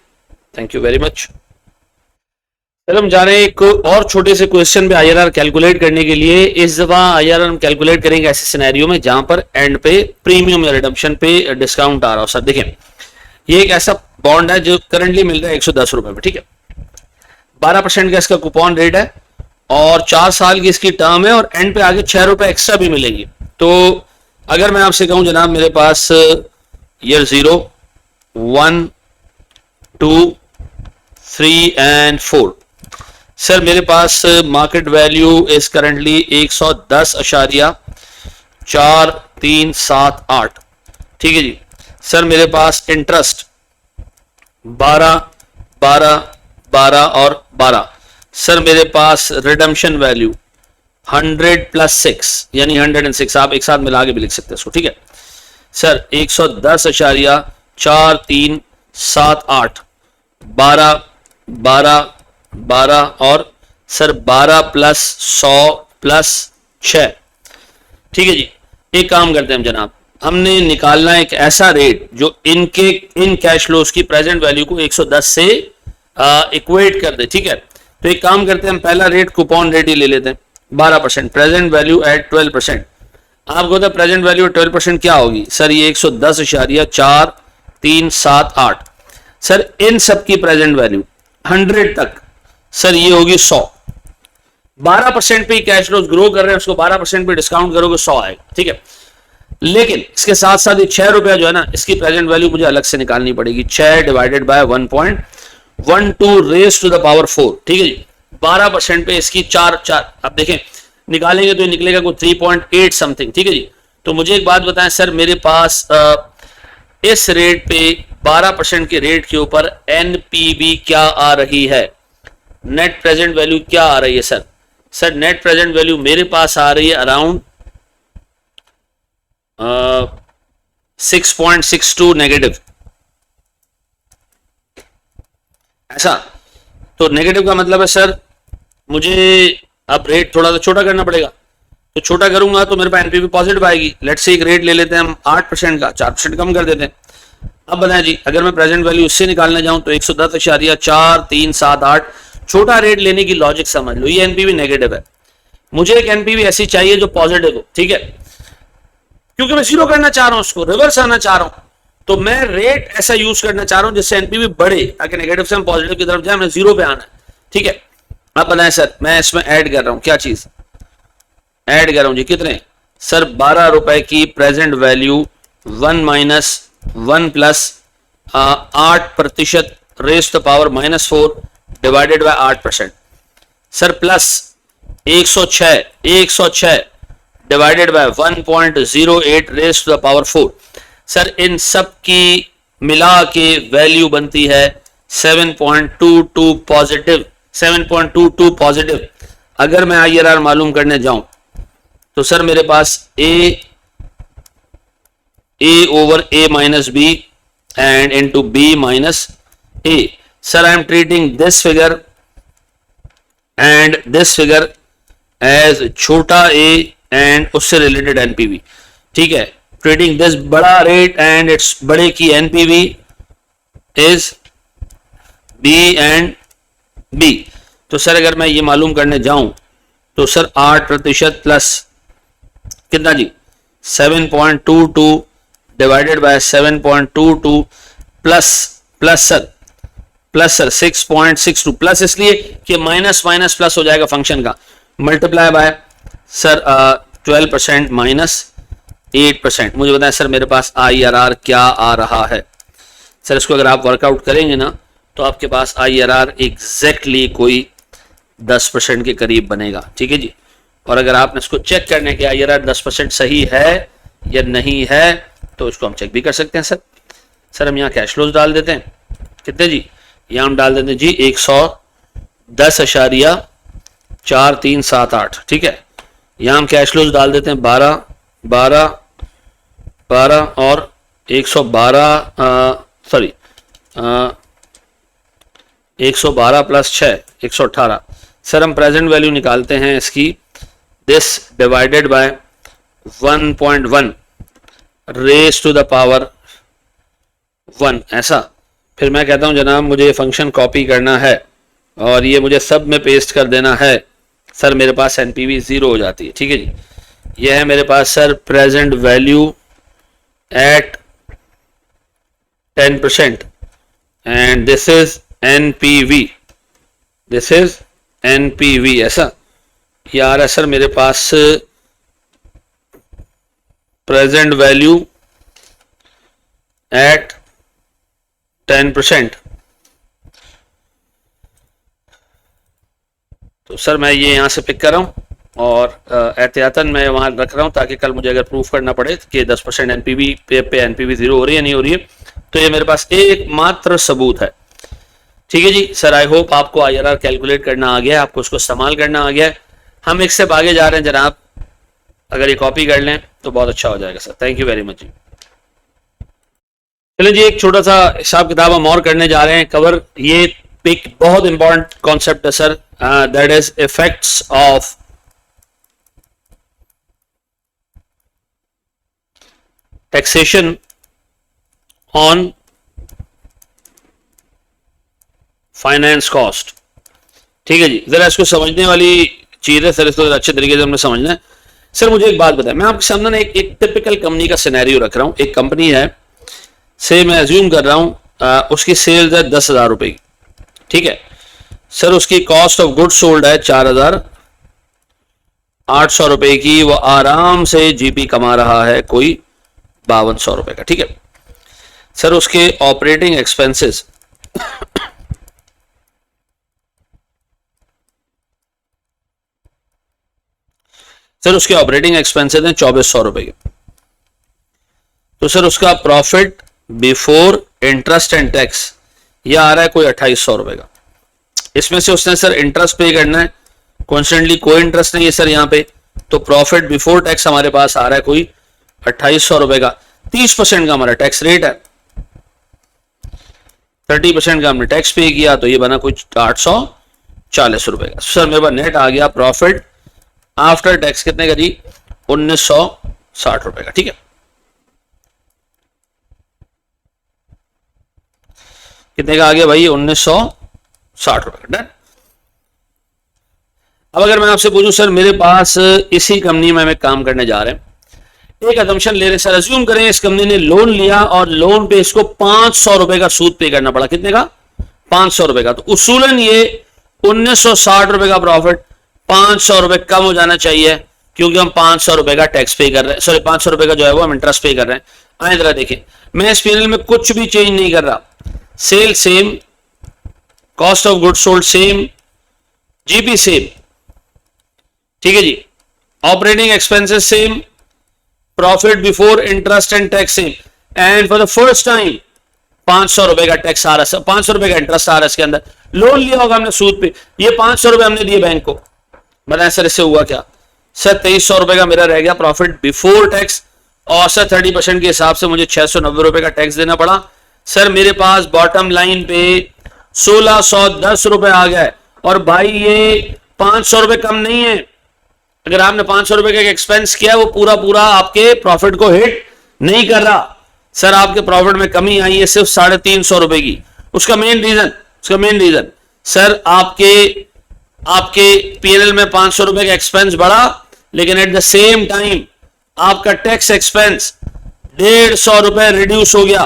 Thank you very much. चलो हम जा रहे हैं एक और छोटे से क्वेश्चन पे IRR कैलकुलेट करने के लिए। इस दफा IRR हम कैलकुलेट करेंगे ऐसे सिनेरियो में जहां पर एंड पे प्रीमियम या रिडम्पशन पे डिस्काउंट आ रहा हो। सर देखें, ये एक ऐसा बॉन्ड है जो करंटली मिल रहा है 110 रुपए में। ठीक है, 12% का इसका कूपन रेट है और 4 साल की इसकी टर्म है और एंड पे आगे 6 रुपए एक्स्ट्रा भी मिलेंगे। तो अगर मैं आपसे कहूं जनाब मेरे पास ईयर 0, 1, 2, 3 एंड 4, सर मेरे पास मार्केट वैल्यू इज करंटली 110.4378, ठीक है जी। सर मेरे पास इंटरेस्ट 12, 12, 12 और 12। सर मेरे पास रिडम्पशन वैल्यू 100 + 6 यानी 106, आप एक साथ मिला के भी लिख सकते हैं इसको, ठीक है। सर 110.4378, 12, 12, 12 और सर 12 + 100 + 6, ठीक है जी। एक काम करते हैं हम जनाब, हमने निकालना एक ऐसा रेट जो इन कैश फ्लोज की प्रेजेंट वैल्यू को 110 से इक्वेट कर दे, ठीक है। तो एक काम करते हैं हम पहला रेट कूपन रेट ही ले लेते हैं 12%, प्रेजेंट वैल्यू एट 12%। आपको तो प्रेजेंट वैल्यू 12% क्या होगी सर, ये 110.4378। सर इन सब की प्रेजेंट वैल्यू 100 तक सर ये होगी 100। 12% पे कैश फ्लोज ग्रो कर रहे हैं, उसको 12% पे डिस्काउंट करोगे 100 आएगा, ठीक है। लेकिन इसके साथ साथ ये 6 रुपया जो है ना, इसकी प्रेजेंट वैल्यू मुझे अलग से निकालनी पड़ेगी। 6 divided by 1.12 raise to the power 4, ठीक है जी। 12% पे इसकी 4 अब देखें निकालेंगे तो निकलेगा कोई 3.8 समथिंग, ठीक है जी। तो मुझे एक बात बताएं सर, मेरे पास इस रेट पे 12% के रेट के ऊपर एनपीवी क्या आ रही है, नेट प्रेजेंट वैल्यू क्या आ रही है sir? Sir net present value मेरे पास आ रही है अराउंड 6.62 नेगेटिव, ऐसा। तो नेगेटिव का मतलब है सर मुझे अब रेट थोड़ा सा छोटा करना पड़ेगा, तो छोटा करूंगा तो मेरे पास एनपीवी पॉजिटिव आएगी। लेट्स से एक रेट ले लेते हैं हम 8% का, 4% कम कर देते हैं। अब बताएं जी, अगर मैं प्रेजेंट वैल्यू इससे निकालने जाऊं तो 110.4378, छोटा रेट लेने की लॉजिक समझ लो। ये एनपीवी नेगेटिव है, मुझे एक एनपीवी ऐसी चाहिए जो पॉजिटिव हो, ठीक है, क्योंकि मैं जीरो करना चाह रहा हूं, उसको रिवर्स आना चाह रहा हूं। तो मैं रेट ऐसा यूज करना चाह रहा हूं जिससे एनपीवी बढ़े, ताकि नेगेटिव से हम पॉजिटिव की तरफ जाए, हमें जीरो पे आना है, ठीक है। अब बताएं सर, मैं इसमें ऐड कर रहा हूं, क्या चीज ऐड कर रहा हूं जी, कितने सर 12 रुपए की present value 1 - 1 + 8% raise to the power -4 divided by 8%, sir plus 106 divided by 1.08 raise to the power 4। Sir इन सब की मिला के वैल्यू बनती है 7.22 पॉजिटिव, 7.22 पॉजिटिव। अगर मैं आईआरआर मालूम करने जाऊं तो सर मेरे पास A over A minus B and into B minus A. Sir I am treating this figure and this figure as छोटा ए एंड उससे रिलेटेड एनपीवी, ठीक है। ट्रेडिंग दिस बड़ा रेट एंड इट्स बड़े की NPV is B and B. तो सर अगर मैं ये मालूम करने जाऊं तो सर 8% प्लस कितना जी 7.22 divided by 7.22 plus sir 6.62 plus इसलिए कि माइनस माइनस प्लस हो जाएगा फंक्शन का, मल्टीप्लाई बाय सर 12% माइनस 8%। मुझे बताएं सर मेरे पास आईआरआर क्या आ रहा है? सर इसको अगर आप वर्कआउट करेंगे ना तो आपके पास आईआरआर एग्जैक्टली कोई 10% के करीब बनेगा, ठीक है जी। और अगर आपने इसको चेक करने के आईआरआर 10% सही है या नहीं है तो इसको हम चेक भी कर सकते हैं सर। सर हम यहाँ कैश फ्लोज डाल देते हैं, कितने जी, यहाँ हम डाल देते हैं जी 110.4378, ठीक है। यहाँ हम कैश फ्लोज डाल देते हैं 12 12 12 और 112 सॉरी 112 + 6 118। सर हम प्रेजेंट वैल्यू निकालते हैं इसकी, this divided by 1.1 raise to the power 1, ऐसा। फिर मैं कहता हूं जनाब मुझे ये फंक्शन कॉपी करना है और ये मुझे सब में पेस्ट कर देना है। सर मेरे पास एनपीवी 0 हो जाती है, ठीक है जी। ये है मेरे पास sir present value at 10% and this is NPV, this is NPV, ऐसा। ये आ रहा है सर मेरे पास प्रेजेंट वैल्यू एट 10%। तो सर मैं ये यहां से पिक कर रहा हूं और एहतियातन मैं वहां रख रहा हूं ताकि कल मुझे अगर प्रूफ करना पड़े कि 10% एनपीवी पे एनपीवी 0 हो रही है नहीं हो रही है, तो ये मेरे पास एकमात्र सबूत है। ठीक है जी सर, आई होप आपको आईआरआर कैलकुलेट करना आ गया है, आपको उसको इस्तेमाल करना आ गया है। हम एक स्टेप आगे जा रहे हैं जनाब, अगर ये कॉपी कर लें तो बहुत अच्छा हो जाएगा sir. Thank you very much जी। चलिए जी, एक छोटा सा हिसाब किताब हम और करने जा रहे हैं कवर। ये एक बहुत इंपॉर्टेंट कॉन्सेप्ट है sir, that is effects of taxation on finance cost. ठीक है जी, जरा इसको समझने वाली चीज है सर, इसको अच्छे तरीके से हमने समझना है। सर मुझे एक बात बताएं, मैं आपके सामने ना एक टिपिकल कंपनी का सिनेरियो रख रहा हूं। एक कंपनी है, से मैं अज्यूम कर रहा हूं उसकी सेल्स है 10,000 रुपए की। ठीक है सर, उसकी कॉस्ट ऑफ गुड सोल्ड है 4,800 रुपए की। वो आराम से जीपी कमा रहा है कोई 5200 रुपए का। ठीक है सर, उसके ऑपरेटिंग एक्सपेंसेस सर उसके ऑपरेटिंग एक्सपेंसेस हैं 2400 रुपए के। तो सर उसका profit before interest and tax ये आ रहा है कोई 2800 रुपए का। इसमें से उसने सर इंटरेस्ट पे करना है, कॉन्स्टेंटली कोई इंटरेस्ट नहीं है सर यहाँ पे, तो प्रॉफिट बिफोर टैक्स हमारे पास आ रहा है कोई 2800 रुपए का। 30% का हमारा टैक्स रेट है, 30% का हमने टैक्स पे किया, तो ये बना कुछ 840 रुपए का। सर मेरे पास नेट आ गया प्रॉफिट आफ्टर टैक्स कितने का जी, 1960 रुपए का। ठीक है, कितने का आ गया भाई, 1960 रुपए का। डन। अब अगर मैं आपसे पूछूं सर मेरे पास इसी कंपनी में काम करने जा रहे हैं, एक असम्पशन ले रहे सर, अज्यूम करें इस कंपनी ने लोन लिया और लोन पे इसको 500 रुपए का सूद पे करना पड़ा। कितने का, 500 रुपए का। तो उसूलन ये 1960 रुपए का प्रॉफिट 500 रुपए कम हो जाना चाहिए, क्योंकि हम 500 रुपए का टैक्स पे कर रहे हैं, सॉरी 500 रुपए का जो है वो हम इंटरेस्ट पे कर रहे हैं। आए जरा देखें, मैं इस पीएनएल में कुछ भी चेंज नहीं कर रहा, sale same, cost of good sold same, GP same. ठीक है जी, operating expenses same, profit before interest and tax same, and for the first time 500 रुपए का टैक्स आ रहा है, 500 रुपए का इंटरेस्ट आ रहा है इसके अंदर। लोन लिया होगा हमने सूद पे, ये 500 रुपए हमने दिए बैंक को, बताएं सर इससे हुआ क्या। सर 2300 रुपए का मेरा रह गया प्रॉफिट बिफोर टैक्स, और सर 30% के हिसाब से मुझे 690 रुपए का टैक्स देना पड़ा। सर मेरे पास बॉटम लाइन पे 1610 रुपए आ गए, और भाई ये 500 रुपए कम नहीं है। अगर आपने 500 रुपए का एक्सपेंस किया, वो पूरा पूरा आपके प्रॉफिट को हिट नहीं कर रहा। सर आपके प्रॉफिट में कमी आई है सिर्फ 350 रुपए की। उसका मेन रीजन सर आपके पीएनएल में 500 रुपए का एक्सपेंस बढ़ा, लेकिन एट द सेम टाइम आपका टैक्स एक्सपेंस 150 रुपए रिड्यूस हो गया।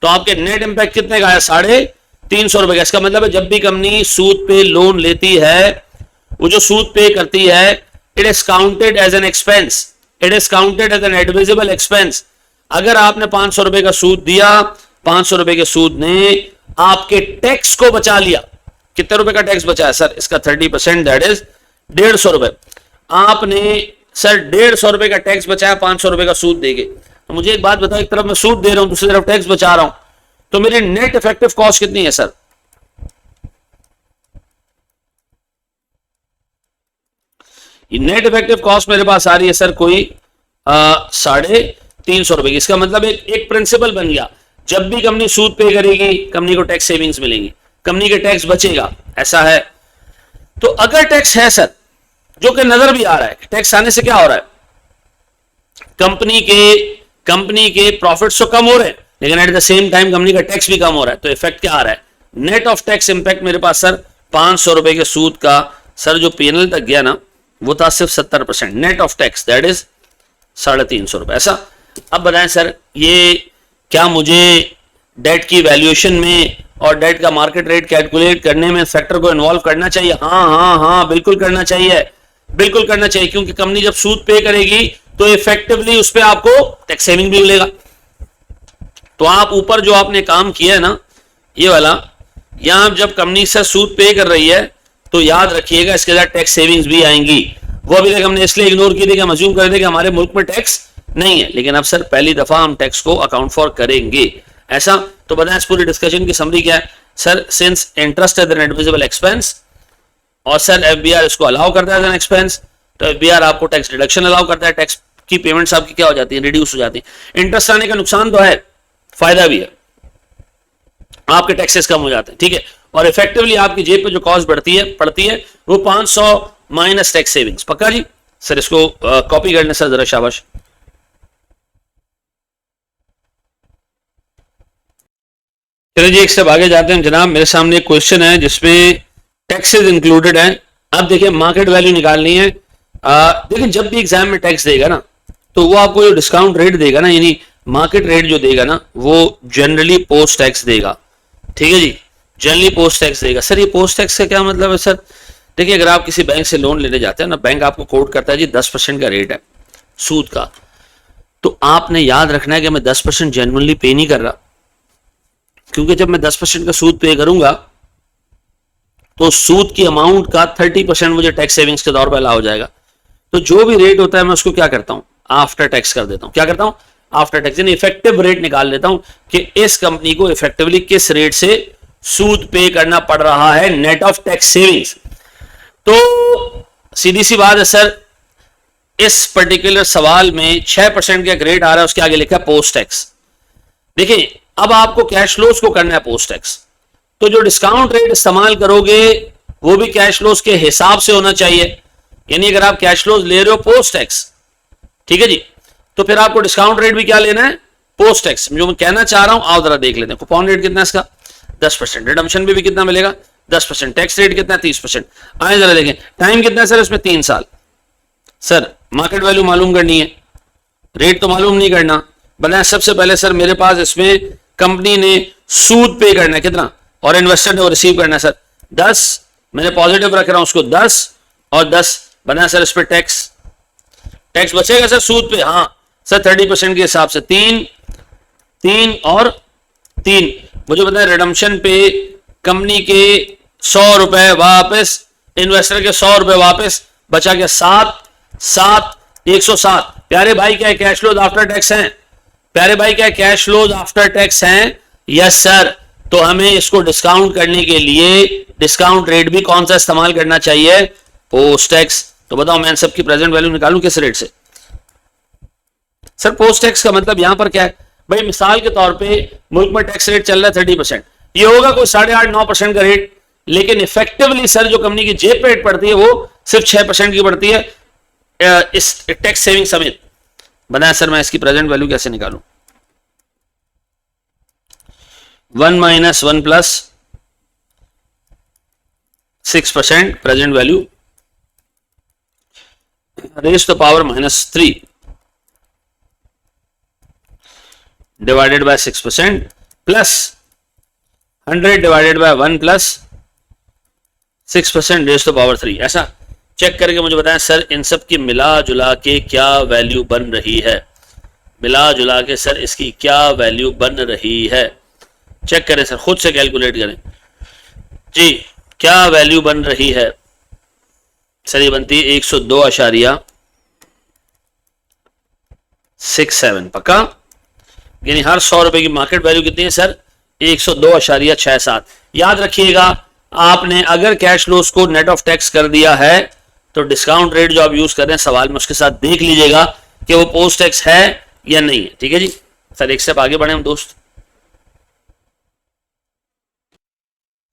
तो आपके नेट इंपैक्ट कितने का है, 350 रुपए का। इसका मतलब है जब भी कंपनी सूद पे लोन लेती है, वो जो सूद पे करती है, it is counted as an expense, it is counted as an admissible expense. अगर आपने 500 रुपए का सूद दिया, 500 रुपए के सूद ने आपके टैक्स को बचा लिया। कितने रुपए का टैक्स बचा है सर, इसका 30%, दैट इज 150 रुपए। आपने सर 150 रुपए का टैक्स बचाया 500 रुपए का सूद देके। तो मुझे एक बात बताओ, एक तरफ मैं सूद दे रहा हूं, दूसरी तरफ टैक्स बचा रहा हूं, तो मेरी नेट इफेक्टिव कॉस्ट कितनी है सर, नेट इफेक्टिव कॉस्ट मेरे पास आ रही है सर कोई 350 रुपए की। इसका मतलब एक प्रिंसिपल बन गया, जब भी कंपनी सूद पे करेगी, कंपनी को टैक्स सेविंग्स मिलेंगी, कंपनी के टैक्स बचेगा, ऐसा है। तो अगर टैक्स है सर, जो कि नजर भी आ रहा है, टैक्स आने से क्या हो रहा है, कंपनी के प्रॉफिट्स तो कम हो रहे हैं, लेकिन at the same time company का टैक्स भी कम हो रहा है। तो इफेक्ट क्या आ रहा है, नेट ऑफ टैक्स इंपैक्ट मेरे पास सर 500 रुपए के सूद का सर जो पीएनएल तक गया ना, वो था सिर्फ 70%, net of tax that is 350 रुपए। ऐसा। अब बताएं सर, ये क्या मुझे डेट की वैल्यूएशन में और डेट का मार्केट रेट कैलकुलेट करने में फैक्टर को इन्वॉल्व करना चाहिए? हाँ बिल्कुल करना चाहिए। बिल्कुल करना चाहिए, क्योंकि कंपनी जब सूद पे करेगी तो इफेक्टिवली उस पर आपको टैक्स सेविंग भी मिलेगा। तो आप ऊपर जो आपने काम किया है ना ये वाला, यहां जब कंपनी से सूद पे कर रही है तो याद रखिएगा इसके साथ टैक्स सेविंग्स भी आएंगी। वो अभी तक हमने इसलिए इग्नोर की थी कि हम अज्यूम कर रहे थे कि हमारे मुल्क में टैक्स नहीं है, लेकिन अब सर पहली दफा हम टैक्स को अकाउंट फॉर करेंगे। ऐसा तो बताएं इस पूरी डिस्कशन की समरी क्या है सर। सिंस इंटरेस्ट है नेट विजिबल एक्सपेंस और सर एफबीआर इसको अलाउ करता है एज एन एक्सपेंस, तो एफबीआर आपको टैक्स डिडक्शन अलाउ करता है, टैक्स की पेमेंट्स आपकी क्या हो जाती है, रिड्यूस हो जाती है। इंटरेस्ट आने का नुकसान तो है, फायदा भी है, आपके टैक्सेस कम हो जाते हैं, ठीक है। और इफेक्टिवली आपकी जेब पे जो कॉस्ट पड़ती है वो 500 माइनस टैक्स सेविंग्स। पक्का जी सर, इसको कॉपी करने सर जरा शाबाश। चलिए जी एक स्टेप आगे जाते हैं जनाब। मेरे सामने एक क्वेश्चन है जिसमें टैक्सेस इंक्लूडेड है। अब देखिए मार्केट वैल्यू निकालनी है। देखिए जब भी एग्जाम में टैक्स देगा ना तो वो आपको जो डिस्काउंट रेट देगा ना, यानी मार्केट रेट जो देगा ना वो जनरली पोस्ट टैक्स देगा, ठीक है जी, जनरली पोस्ट टैक्स देगा। सर ये पोस्ट टैक्स का क्या मतलब है सर? देखिए अगर आप किसी बैंक से लोन लेने जाते हैं ना, बैंक आपको कोट करता है जी 10% का रेट है सूद का, तो आपने याद रखना है कि मैं 10% जेन्युइनली पे नहीं कर रहा, क्योंकि जब मैं 10% का सूद पे करूंगा तो सूद की अमाउंट का 30% मुझे टैक्स सेविंग्स के तौर पर अलाउ हो जाएगा। तो जो भी रेट होता है मैं उसको क्या करता हूं, आफ्टर टैक्स कर देता हूं। क्या करता हूं? आफ्टर टैक्स, यानी इफेक्टिव रेट निकाल लेता हूं कि इस कंपनी को इफेक्टिवली किस रेट से सूद पे करना पड़ रहा है नेट ऑफ टैक्स सेविंग्स। तो सीधी सी बात है सर, इस पर्टिकुलर सवाल में 6% का रेट आ रहा है, उसके आगे लिखा है पोस्ट टैक्स। देखिए अब आपको कैश फ्लोज को करना है पोस्ट टैक्स, तो जो डिस्काउंट रेट इस्तेमाल करोगे वो भी कैश फ्लोज के हिसाब से होना चाहिए। यानी अगर आप कैश फ्लोज ले रहे हो पोस्ट टैक्स, ठीक है जी, तो फिर आपको डिस्काउंट रेट भी क्या लेना है, पोस्ट टैक्स। जो मैं कहना चाह रहा हूं आओ जरा देख लेते हैं। कूपन रेट कितना है इसका 10%, रिडम्पशन भी कितना मिलेगा 10%, टैक्स रेट कितना 30%। आए जरा देखें टाइम कितना है सर इसमें 3 साल। सर मार्केट वैल्यू मालूम करनी है, रेट तो मालूम नहीं करना। बनाया सबसे पहले सर मेरे पास इसमें कंपनी ने सूद पे करना है कितना और इन्वेस्टर ने वो रिसीव करना है सर 10, मैंने पॉजिटिव रख रहा हूं उसको 10 और 10 बनाया सर। इस पे टैक्स बचेगा सर सूद पे, हाँ सर 30% के हिसाब से 3 और 3। मुझे बताया रिडम्पशन पे कंपनी के 100 रुपए वापस, इन्वेस्टर के 100 रुपए वापस, बचा के 7 107। प्यारे भाई क्या कैश फ्लोज आफ्टर टैक्स हैं? प्यारे भाई क्या कैश फ्लोज आफ्टर टैक्स हैं? Yes sir. तो हमें इसको डिस्काउंट करने के लिए डिस्काउंट रेट भी कौन सा इस्तेमाल करना चाहिए, पोस्ट टैक्स। तो बताओ मैं सबकी प्रेजेंट वैल्यू निकालूं किस रेट से? सर पोस्ट टैक्स का मतलब यहां पर क्या है भाई, मिसाल के तौर पे मुल्क में टैक्स रेट चल रहा है 30%, ये होगा कोई 8.5-9% का रेट, लेकिन इफेक्टिवली सर जो कंपनी की जेब पे रेट पड़ती है वो सिर्फ 6% की पड़ती है इस टैक्स सेविंग समेत। बनाया सर मैं इसकी प्रेजेंट वैल्यू कैसे निकालूं? 1 - 1 + 6% present value raise to power -3 divided by 6% plus 100 divided by 1 + 6% raise to power 3। ऐसा चेक करके मुझे बताएं सर इन सब की मिला जुला के क्या वैल्यू बन रही है, मिला जुला के सर इसकी क्या वैल्यू बन रही है? चेक करें सर, खुद से कैलकुलेट करें जी क्या वैल्यू बन रही है। सर ये बनती है 102.67। पक्का? यानी हर 100 रुपए की मार्केट वैल्यू कितनी है सर 102.67। याद रखिएगा आपने अगर कैश फ्लोज को नेट ऑफ टैक्स कर दिया है तो डिस्काउंट रेट जो आप यूज कर रहे हैं सवाल में उसके साथ देख लीजिएगा कि वो पोस्ट टैक्स है या नहीं है, ठीक है जी। सर एक स्टेप आगे बढ़े हम दोस्त।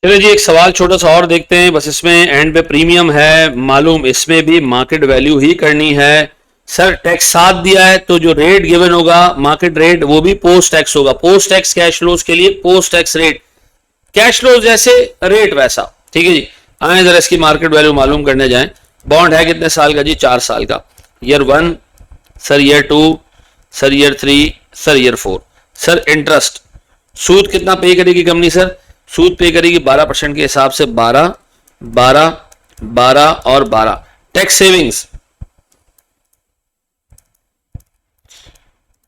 चलिए जी एक सवाल छोटा सा और देखते हैं, बस इसमें एंड पे प्रीमियम है मालूम, इसमें भी मार्केट वैल्यू ही करनी है। सर टैक्स साथ दिया है तो जो रेट गिवन होगा मार्केट रेट वो भी पोस्ट टैक्स होगा। पोस्ट टैक्स कैश फ्लोज के लिए post tax rate, cash flows जैसे रेट वैसा, ठीक है जी। आए जरा इसकी मार्केट वैल्यू मालूम करने जाएं। बॉन्ड है कितने साल का जी 4 साल का। Year 1 sir, year 2 sir, year 3 sir, year 4 sir. Interest सूद कितना पे करेगी कंपनी सर? सूद पे करेगी 12% के हिसाब से 12 12 12 और 12 टैक्स सेविंग्स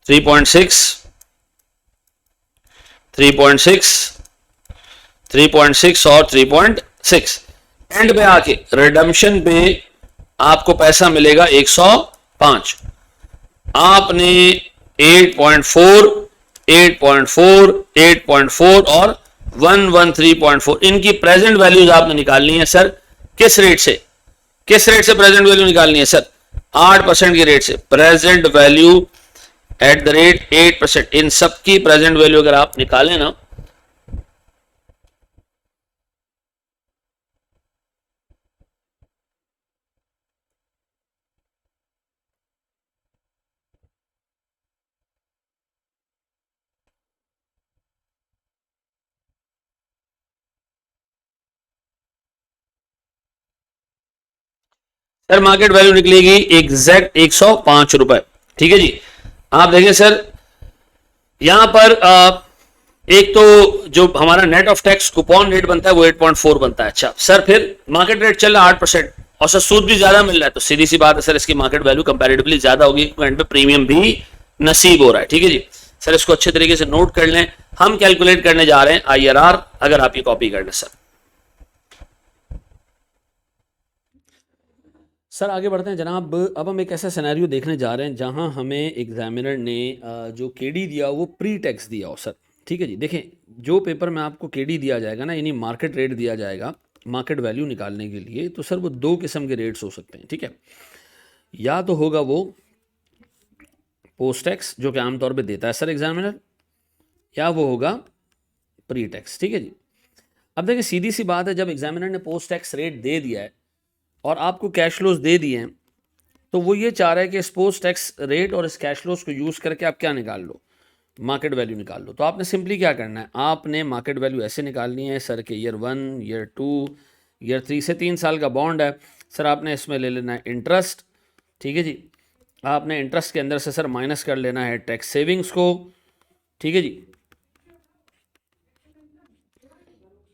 3.6, 3.6, 3.6 और 3.6। एंड में आके रिडम्पशन पे आपको पैसा मिलेगा 105। आपने 8.4, 8.4, 8.4 और 113.4 इनकी प्रेजेंट वैल्यूज आपने निकालनी है सर। किस रेट से प्रेजेंट वैल्यू निकालनी है सर? 8% की रेट से present value at the rate 8%। इन सबकी प्रेजेंट वैल्यू अगर आप निकालें ना, सर मार्केट वैल्यू निकलेगी एग्जैक्ट 105 रुपए। ठीक है जी। आप देखिए सर यहां पर एक तो जो हमारा net of tax coupon rate बनता है वो 8.4 बनता है। अच्छा सर फिर मार्केट रेट चल रहा है 8% और सर सूद भी ज्यादा मिल रहा है, तो सीधी सी बात है सर इसकी मार्केट वैल्यू कंपैरेटिवली ज्यादा होगी, एंड पे प्रीमियम भी नसीब हो रहा है। ठीक है जी। सर इसको अच्छे तरीके से नोट कर लें। हम कैलकुलेट करने जा रहे हैं IRR, अगर आप ये कॉपी कर लें सर। सर आगे बढ़ते हैं जनाब। अब हम एक ऐसा सिनेरियो देखने जा रहे हैं जहां हमें एग्जामिनर ने जो केडी दिया वो प्री टैक्स दिया हो सर। ठीक है जी। देखें जो पेपर में आपको केडी दिया जाएगा ना, यानी मार्केट रेट दिया जाएगा मार्केट वैल्यू निकालने के लिए, तो सर वो दो किस्म के रेट्स हो सकते हैं। ठीक है, या तो होगा वो पोस्ट टैक्स जो कि आमतौर पे देता है सर एग्जामिनर, या वो होगा प्री टैक्स। ठीक है जी। अब देखिए सीधी सी बात है, जब एग्जामिनर ने पोस्ट टैक्स रेट दे दिया है और आपको कैश फ्लोज दे दिए हैं, तो वो ये चाह रहा है कि इस पोस्ट टैक्स रेट और इस कैश फ्लोज को यूज़ करके आप क्या निकाल लो, मार्केट वैल्यू निकाल लो। तो आपने सिंपली क्या करना है, आपने मार्केट वैल्यू ऐसे निकालनी है सर के ईयर 1, ईयर 2, ईयर 3 से 3 साल का बॉन्ड है सर, आपने इसमें ले लेना है इंटरेस्ट। ठीक है जी। आपने इंटरेस्ट के अंदर से सर माइनस कर लेना है टैक्स सेविंग्स को। ठीक है जी।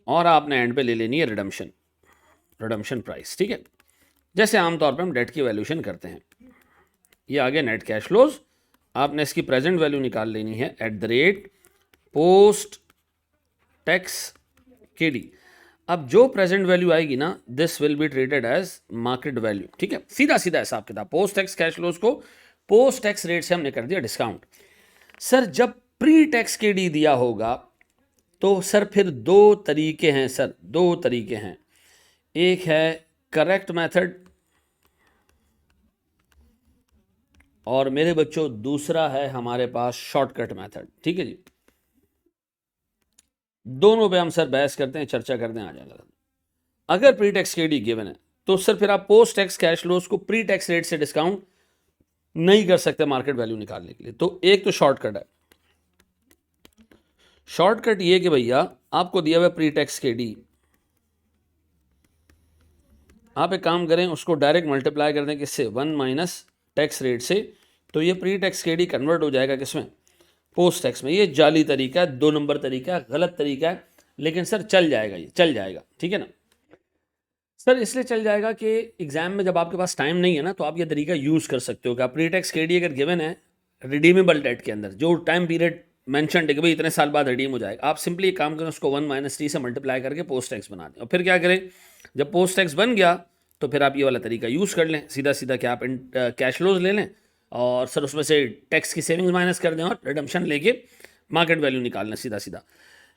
और आपने एंड पे ले लेनी है रिडम्पशन प्राइस। ठीक है, जैसे आमतौर पे हम डेट की वैल्यूशन करते हैं। ये आ गया नेट कैश फ्लोज। आपने इसकी प्रेजेंट वैल्यू निकाल लेनी है at the rate post tax KD. अब जो प्रेजेंट वैल्यू आएगी ना, this will be treated as market value. ठीक है, सीधा सीधा हिसाब किताब। पोस्ट टैक्स कैश फ्लोज को पोस्ट टैक्स रेट से हमने कर दिया डिस्काउंट। सर जब प्री टैक्स केडी दिया होगा तो सर फिर दो तरीके हैं सर, दो तरीके हैं। एक है करेक्ट मेथड और मेरे बच्चों दूसरा है हमारे पास शॉर्टकट मेथड। ठीक है जी। दोनों पे हम सर बहस करते हैं, चर्चा करते हैं, आ जाएगा। अगर प्री टैक्स केडी गिवन है तो सर फिर आप पोस्ट टैक्स कैश फ्लोज को प्री टैक्स रेट से डिस्काउंट नहीं कर सकते मार्केट वैल्यू निकालने के लिए। तो एक तो शॉर्टकट है। शॉर्टकट ये कि भैया आपको दिया हुआ प्री टैक्स केडी, आप एक काम करें उसको डायरेक्ट मल्टीप्लाई कर दें किससे, 1 माइनस टैक्स रेट से, तो ये प्री टैक्स केडी कन्वर्ट हो जाएगा किसमें, पोस्ट टैक्स में। ये जाली तरीका है, 2 नंबर तरीका है, गलत तरीका है, लेकिन सर चल जाएगा, ये चल जाएगा। ठीक है ना सर, इसलिए चल जाएगा कि एग्जाम में जब आपके पास टाइम नहीं है ना, तो आप ये तरीका यूज़ कर सकते हो कि आप प्री टैक्स केडी अगर गिवन है रिडीमेबल डेट के अंदर, जो टाइम पीरियड मैंशन है कि भाई इतने साल बाद रिडीम हो जाएगा, आप सिंपली एक काम करें उसको 1 माइनस टी से मल्टीप्लाई करके पोस्ट टैक्स बना दें। और फिर क्या करें, जब पोस्ट टैक्स बन गया तो फिर आप ये वाला तरीका यूज़ कर लें, सीधा सीधा कि आप कैश फ्लोज ले लें और सर उसमें से टैक्स की सेविंग्स माइनस कर दें और रिडम्पशन लेके मार्केट वैल्यू निकाल लें सीधा सीधा।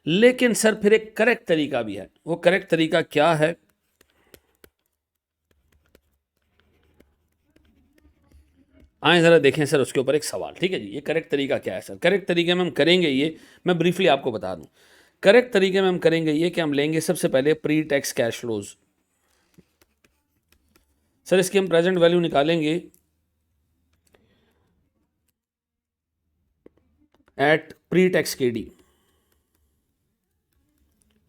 लेकिन सर फिर एक करेक्ट तरीका भी है। वो करेक्ट तरीका क्या है, आए ज़रा देखें सर उसके ऊपर एक सवाल। ठीक है जी, ये करेक्ट तरीका क्या है सर? करेक्ट तरीके में हम करेंगे ये, मैं ब्रीफली आपको बता दूं। करेक्ट तरीके में हम करेंगे ये कि हम लेंगे सबसे पहले pre tax cash flows. Sir इसकी हम प्रेजेंट वैल्यू निकालेंगे एट प्री टैक्स केडी।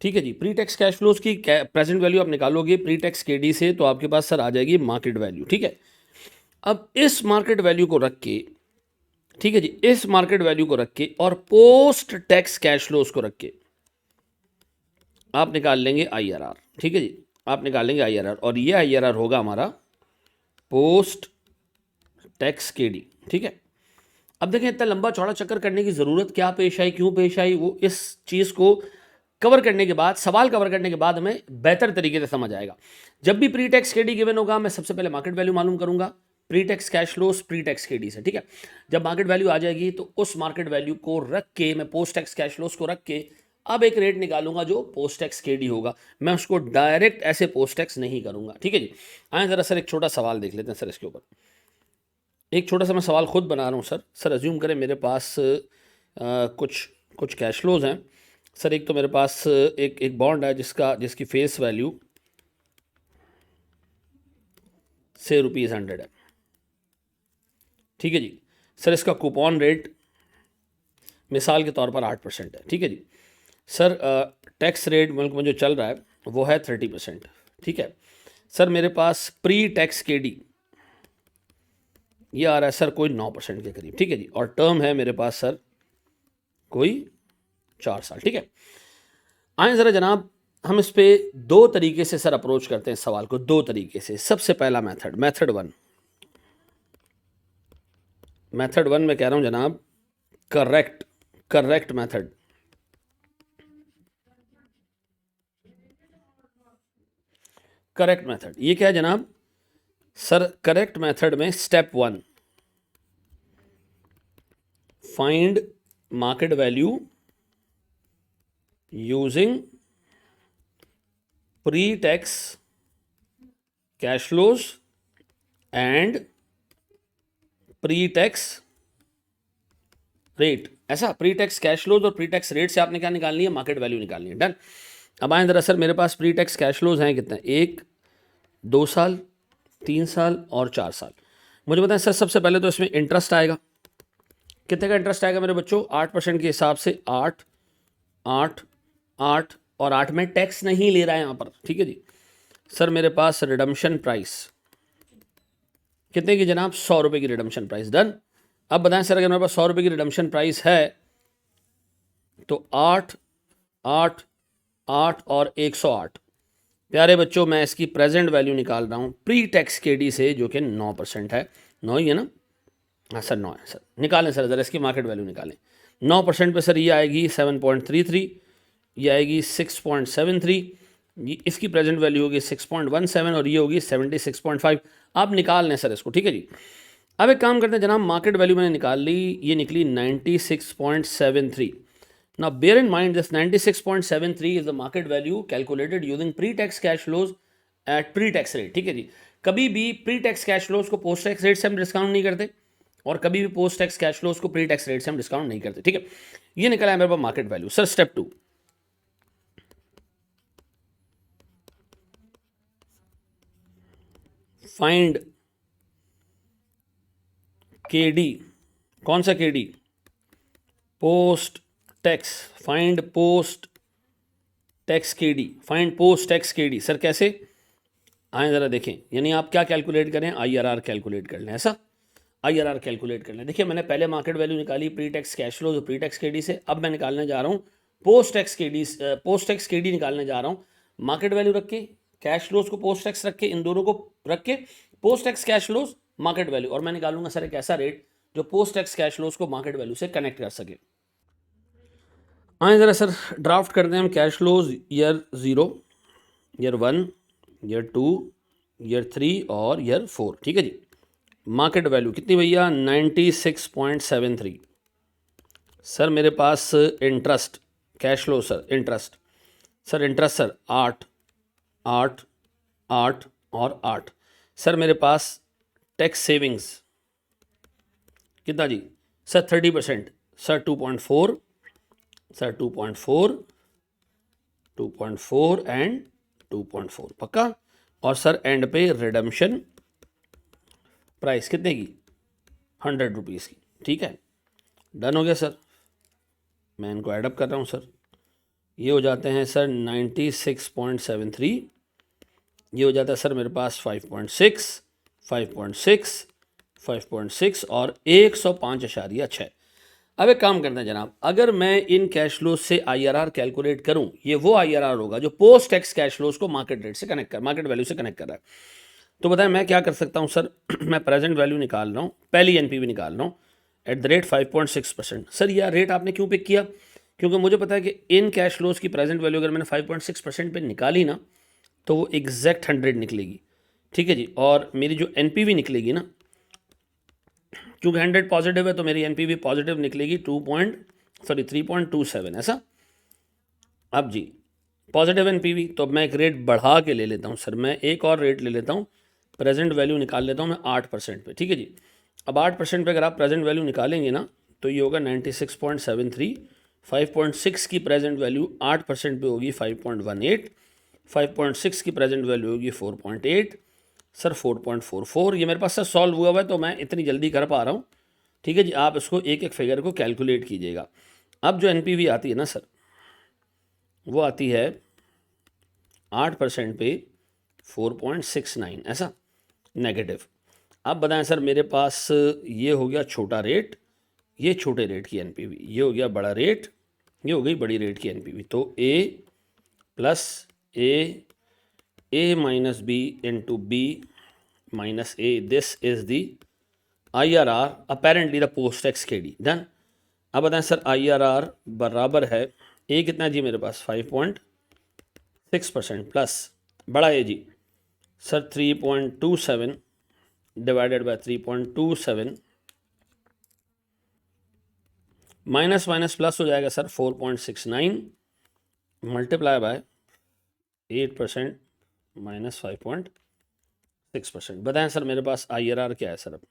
ठीक है जी, प्री टैक्स कैश फ्लोज की प्रेजेंट वैल्यू आप निकालोगे प्री टैक्स केडी से, तो आपके पास सर आ जाएगी मार्केट वैल्यू। ठीक है, अब इस मार्केट वैल्यू को रख के, ठीक है जी, इस मार्केट वैल्यू को रख के और पोस्ट टैक्स कैश फ्लोज को रख के आप निकाल लेंगे IRR। ठीक है जी, आप निकाल लेंगे IRR और ये IRR होगा हमारा पोस्ट टैक्स केडी, ठीक है। अब देखें इतना लंबा चौड़ा चक्कर करने की ज़रूरत क्या पेश आई, क्यों पेश आई, वो इस चीज़ को कवर करने के बाद, सवाल कवर करने के बाद हमें बेहतर तरीके से समझ आएगा। जब भी प्री टैक्स केडी गिवन होगा, मैं सबसे पहले मार्केट वैल्यू मालूम करूंगा, pre tax cash flows pre tax KD से, ठीक है। जब मार्केट वैल्यू आ जाएगी तो उस मार्केट वैल्यू को रख के मैं पोस्ट टैक्स कैश फ्लोस को रख के अब एक रेट निकालूंगा जो पोस्ट टैक्स केडी होगा। मैं उसको डायरेक्ट ऐसे पोस्ट टैक्स नहीं करूंगा, ठीक है जी। आए जरा सर एक छोटा सवाल देख लेते हैं सर इसके ऊपर। एक छोटा सा मैं सवाल खुद बना रहा हूँ सर। सर अज्यूम करें मेरे पास कुछ कैश फ्लोज हैं सर। एक तो मेरे पास एक बॉन्ड है जिसकी फेस वैल्यू से ₹100 है, ठीक है जी। सर इसका कूपन रेट मिसाल के तौर पर 8% है, ठीक है जी। सर टैक्स रेट मुल्क में जो चल रहा है वो है 30%, ठीक है। सर मेरे पास प्री टैक्स केडी ये आ रहा है सर कोई 9% के करीब, ठीक है जी। और टर्म है मेरे पास सर कोई 4 साल, ठीक है। आए ज़रा जनाब हम इस पे दो तरीके से सर अप्रोच करते हैं सवाल को, दो तरीके से। सबसे पहला मेथड वन में कह रहा हूं जनाब करेक्ट मेथड। ये क्या है जनाब? सर करेक्ट मेथड में step 1 find market value using pre tax cash flows and pre tax rate. ऐसा प्री टैक्स कैश फ्लोज और प्री टैक्स रेट से आपने क्या निकालनी है? मार्केट वैल्यू निकालनी है। डन। अब आए जरा सर मेरे पास प्री टैक्स कैश फ्लोज हैं कितने? 1, 2 साल, 3 साल और 4 साल। मुझे बताएं सर सबसे पहले तो इसमें इंटरेस्ट आएगा। कितने का इंटरेस्ट आएगा मेरे बच्चों? 8% के हिसाब से 8, 8, 8 और 8 में टैक्स नहीं ले रहा है यहाँ पर, ठीक है जी। सर मेरे पास रिडम्पशन प्राइस कितने की जनाब? 100 रुपये की रिडम्पशन प्राइस। डन। अब बताएं सर अगर मेरे पास 100 रुपये की रिडम्पशन प्राइस है तो 8, 8, 8 और 108। प्यारे बच्चों मैं इसकी प्रेजेंट वैल्यू निकाल रहा हूँ प्री टैक्स केडी से जो कि 9% है। 9 ही है ना? हाँ सर 9 है सर। निकालें सर ज़रा इसकी मार्केट वैल्यू निकालें। 9% पे सर ये आएगी 7.33, ये आएगी 6.73, इसकी प्रेजेंट वैल्यू होगी 6.17 और ये होगी 76.5। आप निकाल लें सर इसको, ठीक है जी। अब एक काम करते हैं जनाब, मार्केट वैल्यू मैंने निकाल ली, ये निकली 96.73। Now bear in mind this 96.73 is the market value calculated using pre-tax cash flows at pre-tax rate, ठीक है जी। कभी भी pre-tax cash flows को post-tax rate से हम डिस्काउंट नहीं करते और कभी भी post-tax cash flows को pre-tax rate से हम डिस्काउंट नहीं करते, ठीक है। ये निकला है मेरे पास market value. Sir step 2 find KD. कौन सा KD? Post tax. Find post tax KD. Find post tax KD. Sir कैसे? आए ज़रा देखें, यानी आप क्या कैलकुलेट करें? IRR कैलकुलेट कर लें। ऐसा IRR कैलकुलेट कर लें। देखिए मैंने पहले मार्केट वैल्यू निकाली pre tax cash flow pre tax KD से। अब मैं निकालने जा रहा हूँ पोस्ट टैक्स केडी निकालने जा रहा हूँ। मार्केट वैल्यू रख के कैश फ्लोज को पोस्ट टैक्स रख के, इन दोनों को रख के post tax cash flows market value, और मैं निकालूंगा सर एक ऐसा रेट जो पोस्ट टैक्स कैश फ्लोज को मार्केट वैल्यू से कनेक्ट कर सके। आए ज़रा सर ड्राफ्ट करते हैं हम cash flows year 0, year 1, year 2, year 3 और ईयर 4, ठीक है जी। मार्केट वैल्यू कितनी भैया? 96.73। सर मेरे पास interest cash flow sir interest sir 8, 8, 8 और 8। सर मेरे पास टैक्स सेविंग्स कितना जी? सर 30%। सर 2.4, सर 2.4, 2.4 एंड 2.4 पक्का। और सर एंड पे रिडम्पशन प्राइस कितने की? 100 रुपीज़ की, ठीक है। डन हो गया सर। मैं इनको एडअप कर रहा हूँ सर। ये हो जाते हैं सर 96.73, ये हो जाता है सर मेरे पास 5.6, 5.6, 5.6 और 105.6। अब एक काम करते हैं जनाब, अगर मैं इन कैश फ्लोज से IRR कैलकुलेट करूं, ये वो IRR होगा जो पोस्ट टैक्स कैश फ्लोज को मार्केट रेट से कनेक्ट कर, मार्केट वैल्यू से कनेक्ट कर रहा है। तो बताएं मैं क्या कर सकता हूँ सर मैं प्रेजेंट वैल्यू निकाल रहा हूँ, पहली एनपीवी निकाल रहा हूँ एट द रेट 5.6%। सर यह रेट आपने क्यों पिक किया? क्योंकि मुझे पता है कि इन कैश फ्लोज की प्रेजेंट वैल्यू अगर मैंने 5.6% पे निकाली ना तो वो एग्जैक्ट 100 निकलेगी, ठीक है जी। और मेरी जो एनपीवी निकलेगी ना, क्योंकि 100 पॉजिटिव है तो मेरी एनपीवी पॉजिटिव निकलेगी 3.27 ऐसा। अब जी पॉजिटिव एनपीवी, तो अब मैं एक रेट बढ़ा के ले लेता हूँ सर, मैं एक और रेट ले लेता हूँ, प्रेजेंट वैल्यू निकाल लेता हूँ मैं 8% पे, ठीक है जी। अब 8% पे अगर आप प्रेजेंट वैल्यू निकालेंगे ना तो ये होगा 96.73। 5.6 की प्रेजेंट वैल्यू 8% पे होगी 5.18। 5.6 की प्रेजेंट वैल्यू होगी 4.8 सर 4.44। ये मेरे पास सर सॉल्व हुआ है तो मैं इतनी जल्दी कर पा रहा हूँ, ठीक है जी। आप इसको एक एक फिगर को कैलकुलेट कीजिएगा। अब जो एनपीवी आती है ना सर वो आती है 8% पे 4.69 ऐसा नेगेटिव। अब बताएं सर मेरे पास ये हो गया छोटा रेट, ये छोटे रेट की एनपीवी, ये हो गया बड़ा रेट, ये हो गई बड़ी रेट की एनपीवी। तो A plus A minus B into B minus A, this is the IRR apparently the post tax KD done. अब बताएं सर IRR बराबर है ए कितना जी मेरे पास 5.6% प्लस बड़ा ए जी sir 3.27 divided by 3.27 minus minus plus हो जाएगा सर 4.69 मल्टीप्लाई बाय 8% माइनस 5.6%। बताएं सर मेरे पास IRR क्या है सर? अब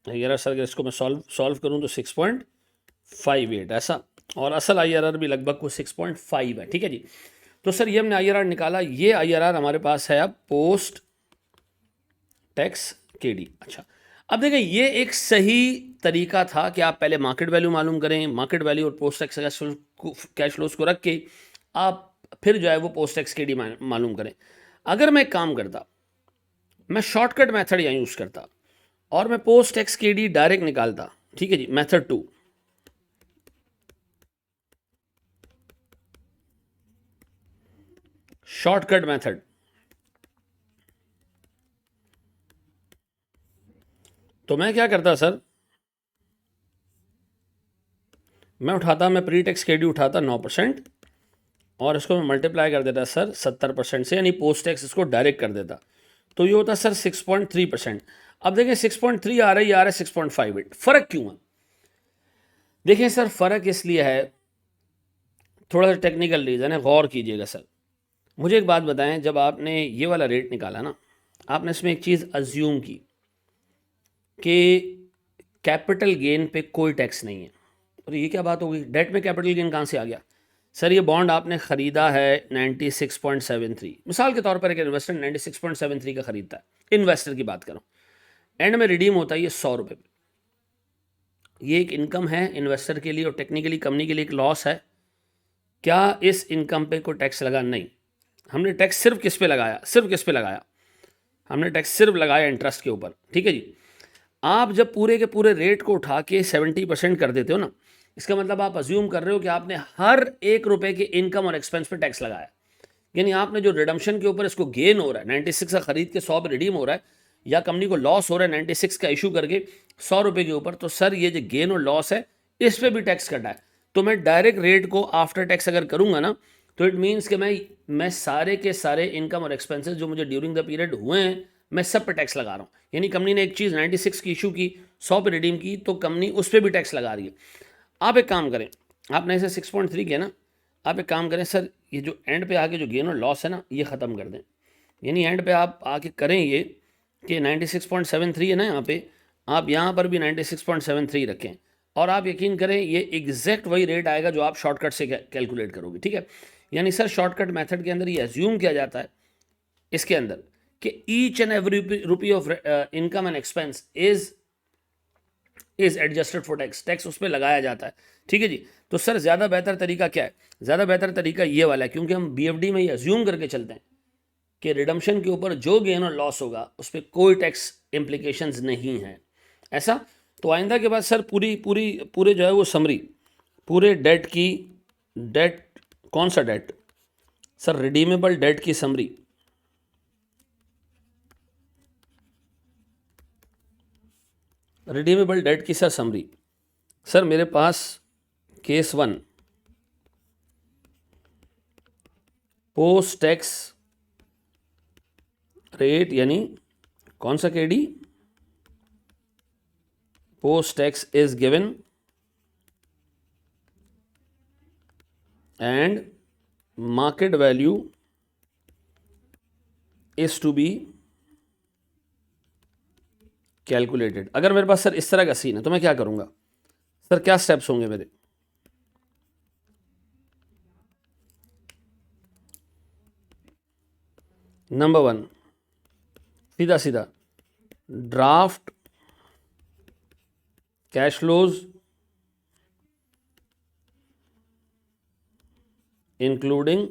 IRR सर अगर इसको मैं सॉल्व करूं तो 6.58 ऐसा, और असल IRR भी लगभग को 6.5 है, ठीक है जी। तो सर ये हमने IRR निकाला, ये IRR हमारे पास है अब पोस्ट टैक्स KD। अच्छा अब देखिए ये एक सही तरीका था कि आप पहले मार्केट वैल्यू मालूम करें, मार्केट वैल्यू और पोस्ट टैक्स कैश फ्लोज को रख के आप फिर जो है वो पोस्ट टैक्स KD मालूम करें। अगर मैं एक काम करता, मैं शॉर्टकट मेथड यहाँ यूज़ करता और मैं पोस्ट टैक्स KD डायरेक्ट निकालता, ठीक है जी। Method 2, shortcut method. तो मैं क्या करता सर, मैं प्री टैक्स KD उठाता 9% और इसको मैं मल्टीप्लाई कर देता सर 70% से, यानी पोस्ट टैक्स इसको डायरेक्ट कर देता, तो ये होता सर 6.3%। अब देखिए 6.3 आ रहा है 6.58, फर्क क्यों है? देखिए सर फर्क इसलिए है, थोड़ा सा टेक्निकल रीज़न है, गौर कीजिएगा सर। मुझे एक बात बताएं, जब आपने ये वाला रेट निकाला ना, आपने इसमें एक चीज़ अज्यूम की कि कैपिटल गेन पे कोई टैक्स नहीं है। और ये क्या बात हो गई, डेट में कैपिटल गेन कहाँ से आ गया? सर ये बॉन्ड आपने ख़रीदा है 96.73, मिसाल के तौर पर एक इन्वेस्टर 96.73 का ख़रीदता है, इन्वेस्टर की बात करूँ, एंड में रिडीम होता है ये 100 रुपये पे। ये एक इनकम है इन्वेस्टर के लिए और टेक्निकली कंपनी के लिए एक लॉस है। क्या इस इनकम पे कोई टैक्स लगा? नहीं। हमने टैक्स सिर्फ किस पे लगाया? हमने टैक्स सिर्फ लगाया इंटरेस्ट के ऊपर, ठीक है जी। आप जब पूरे के पूरे रेट को उठा के 70% कर देते हो ना, इसका मतलब आप अज्यूम कर रहे हो कि आपने हर 1 रुपए के इनकम और एक्सपेंस पे टैक्स लगाया। यानी आपने जो रिडम्पशन के ऊपर इसको गेन हो रहा है 96 का खरीद के 100 पे रिडीम हो रहा है, या कंपनी को लॉस हो रहा है 96 का इशू करके 100 रुपये के ऊपर, तो सर ये जो गेन और लॉस है इस पर भी टैक्स कटा है। तो मैं डायरेक्ट रेट को आफ्टर टैक्स अगर करूंगा ना तो इट मीन्स कि मैं सारे के सारे इनकम और एक्सपेंसेस जो मुझे ड्यूरिंग द पीरियड हुए हैं मैं सब पे टैक्स लगा रहा हूँ। यानी कंपनी ने एक चीज़ 96 की इशू की, 100 पे रिडीम की, तो कंपनी उस पर भी टैक्स लगा रही है। आप एक काम करें, आपने ऐसे 6.3 किया ना, आप एक काम करें सर, ये जो एंड पे आके जो गेन और लॉस है ना ये ख़त्म कर दें। यानी एंड पे आप आके करें ये कि 96.73 है ना, यहाँ पर भी 96.73 रखें, और आप यकीन करें ये एग्जैक्ट वही रेट आएगा जो आप शॉर्टकट से कैलकुलेट करोगे, ठीक है। यानी सर शॉर्टकट मेथड के अंदर ये एज्यूम किया जाता है इसके अंदर कि each and every rupee of income and expense is adjusted for tax, tax उस पर लगाया जाता है, ठीक है जी। तो सर ज़्यादा बेहतर तरीका क्या है? ज़्यादा बेहतर तरीका ये वाला है, क्योंकि हम BFD में ये एज्यूम करके चलते हैं कि रिडम्पशन के ऊपर जो गेन और लॉस होगा उस पर कोई टैक्स इम्प्लीकेशंस नहीं है ऐसा। तो आइंदा के बाद सर पूरे जो है वो समरी, पूरे डेट कौन सा डेट सर? रिडीमेबल डेट की समरी, रिडीमेबल डेट की सर समरी, सर मेरे पास केस 1 पोस्ट टैक्स रेट यानी कौन सा KD, post tax is given and market value is to be calculated. अगर मेरे पास सर इस तरह का सीन है तो मैं क्या करूंगा सर, क्या स्टेप्स होंगे मेरे? नंबर 1, सीधा सीधा draft cash flows including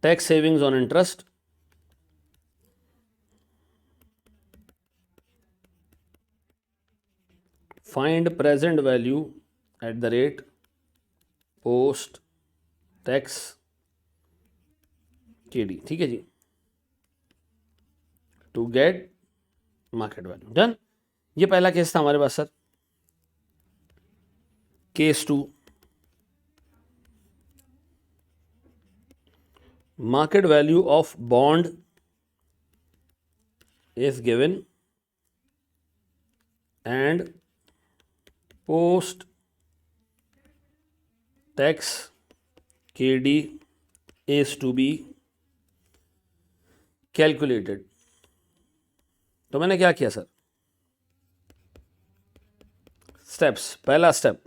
tax savings on interest, find present value at the rate post tax KD, ठीक है जी, to get market value. Done. ये पहला केस था हमारे पास sir. Case 2, market value of bond is given and post tax KD is to be calculated। तो मैंने क्या किया सर, स्टेप्स, पहला step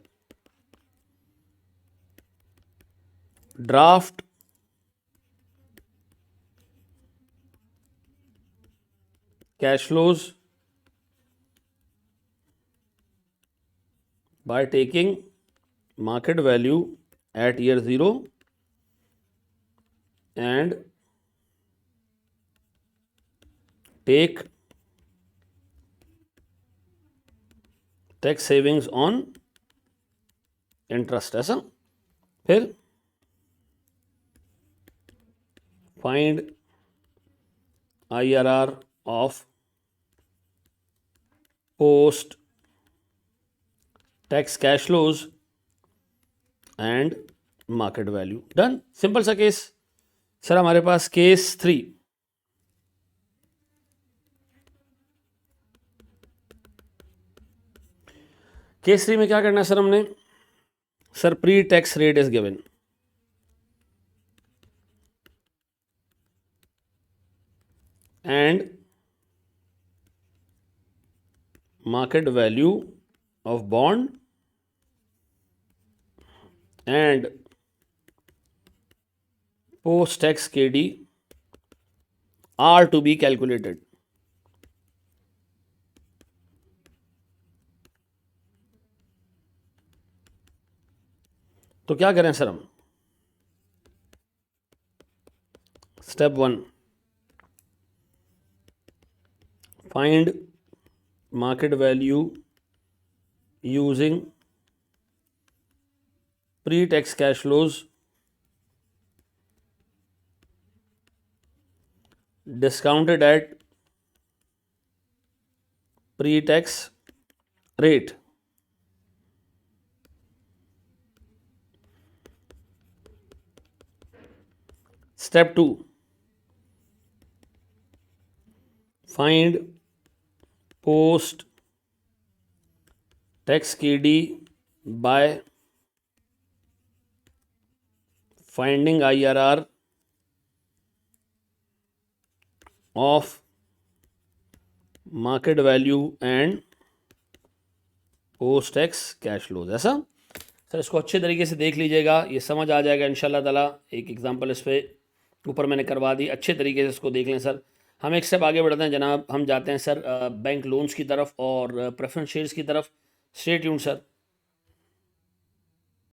draft cash flows by taking market value at year 0 and take tax savings on interest। ऐसा फिर find IRR of post tax cash flows and market value। Done. Simple सा केस। सर हमारे पास केस 3, केस 3 में क्या करना है सर हमने, sir pre tax rate is given and market value of bond and post tax KD are to be calculated। तो क्या करें सर हम, step 1 find market value using pre-tax cash flows discounted at pre-tax rate। Step 2 find post tax KD by finding IRR of market value and post tax cash flows। ऐसा सर, इसको अच्छे तरीके से देख लीजिएगा, ये समझ आ जाएगा इंशाल्लाह ताला। एक एग्जांपल इस पे ऊपर मैंने करवा दी, अच्छे तरीके से इसको देख लें सर। हम एक स्टेप आगे बढ़ते हैं जनाब, हम जाते हैं सर बैंक लोन्स की तरफ और प्रेफरेंस शेयर्स की तरफ। Stay tuned sir.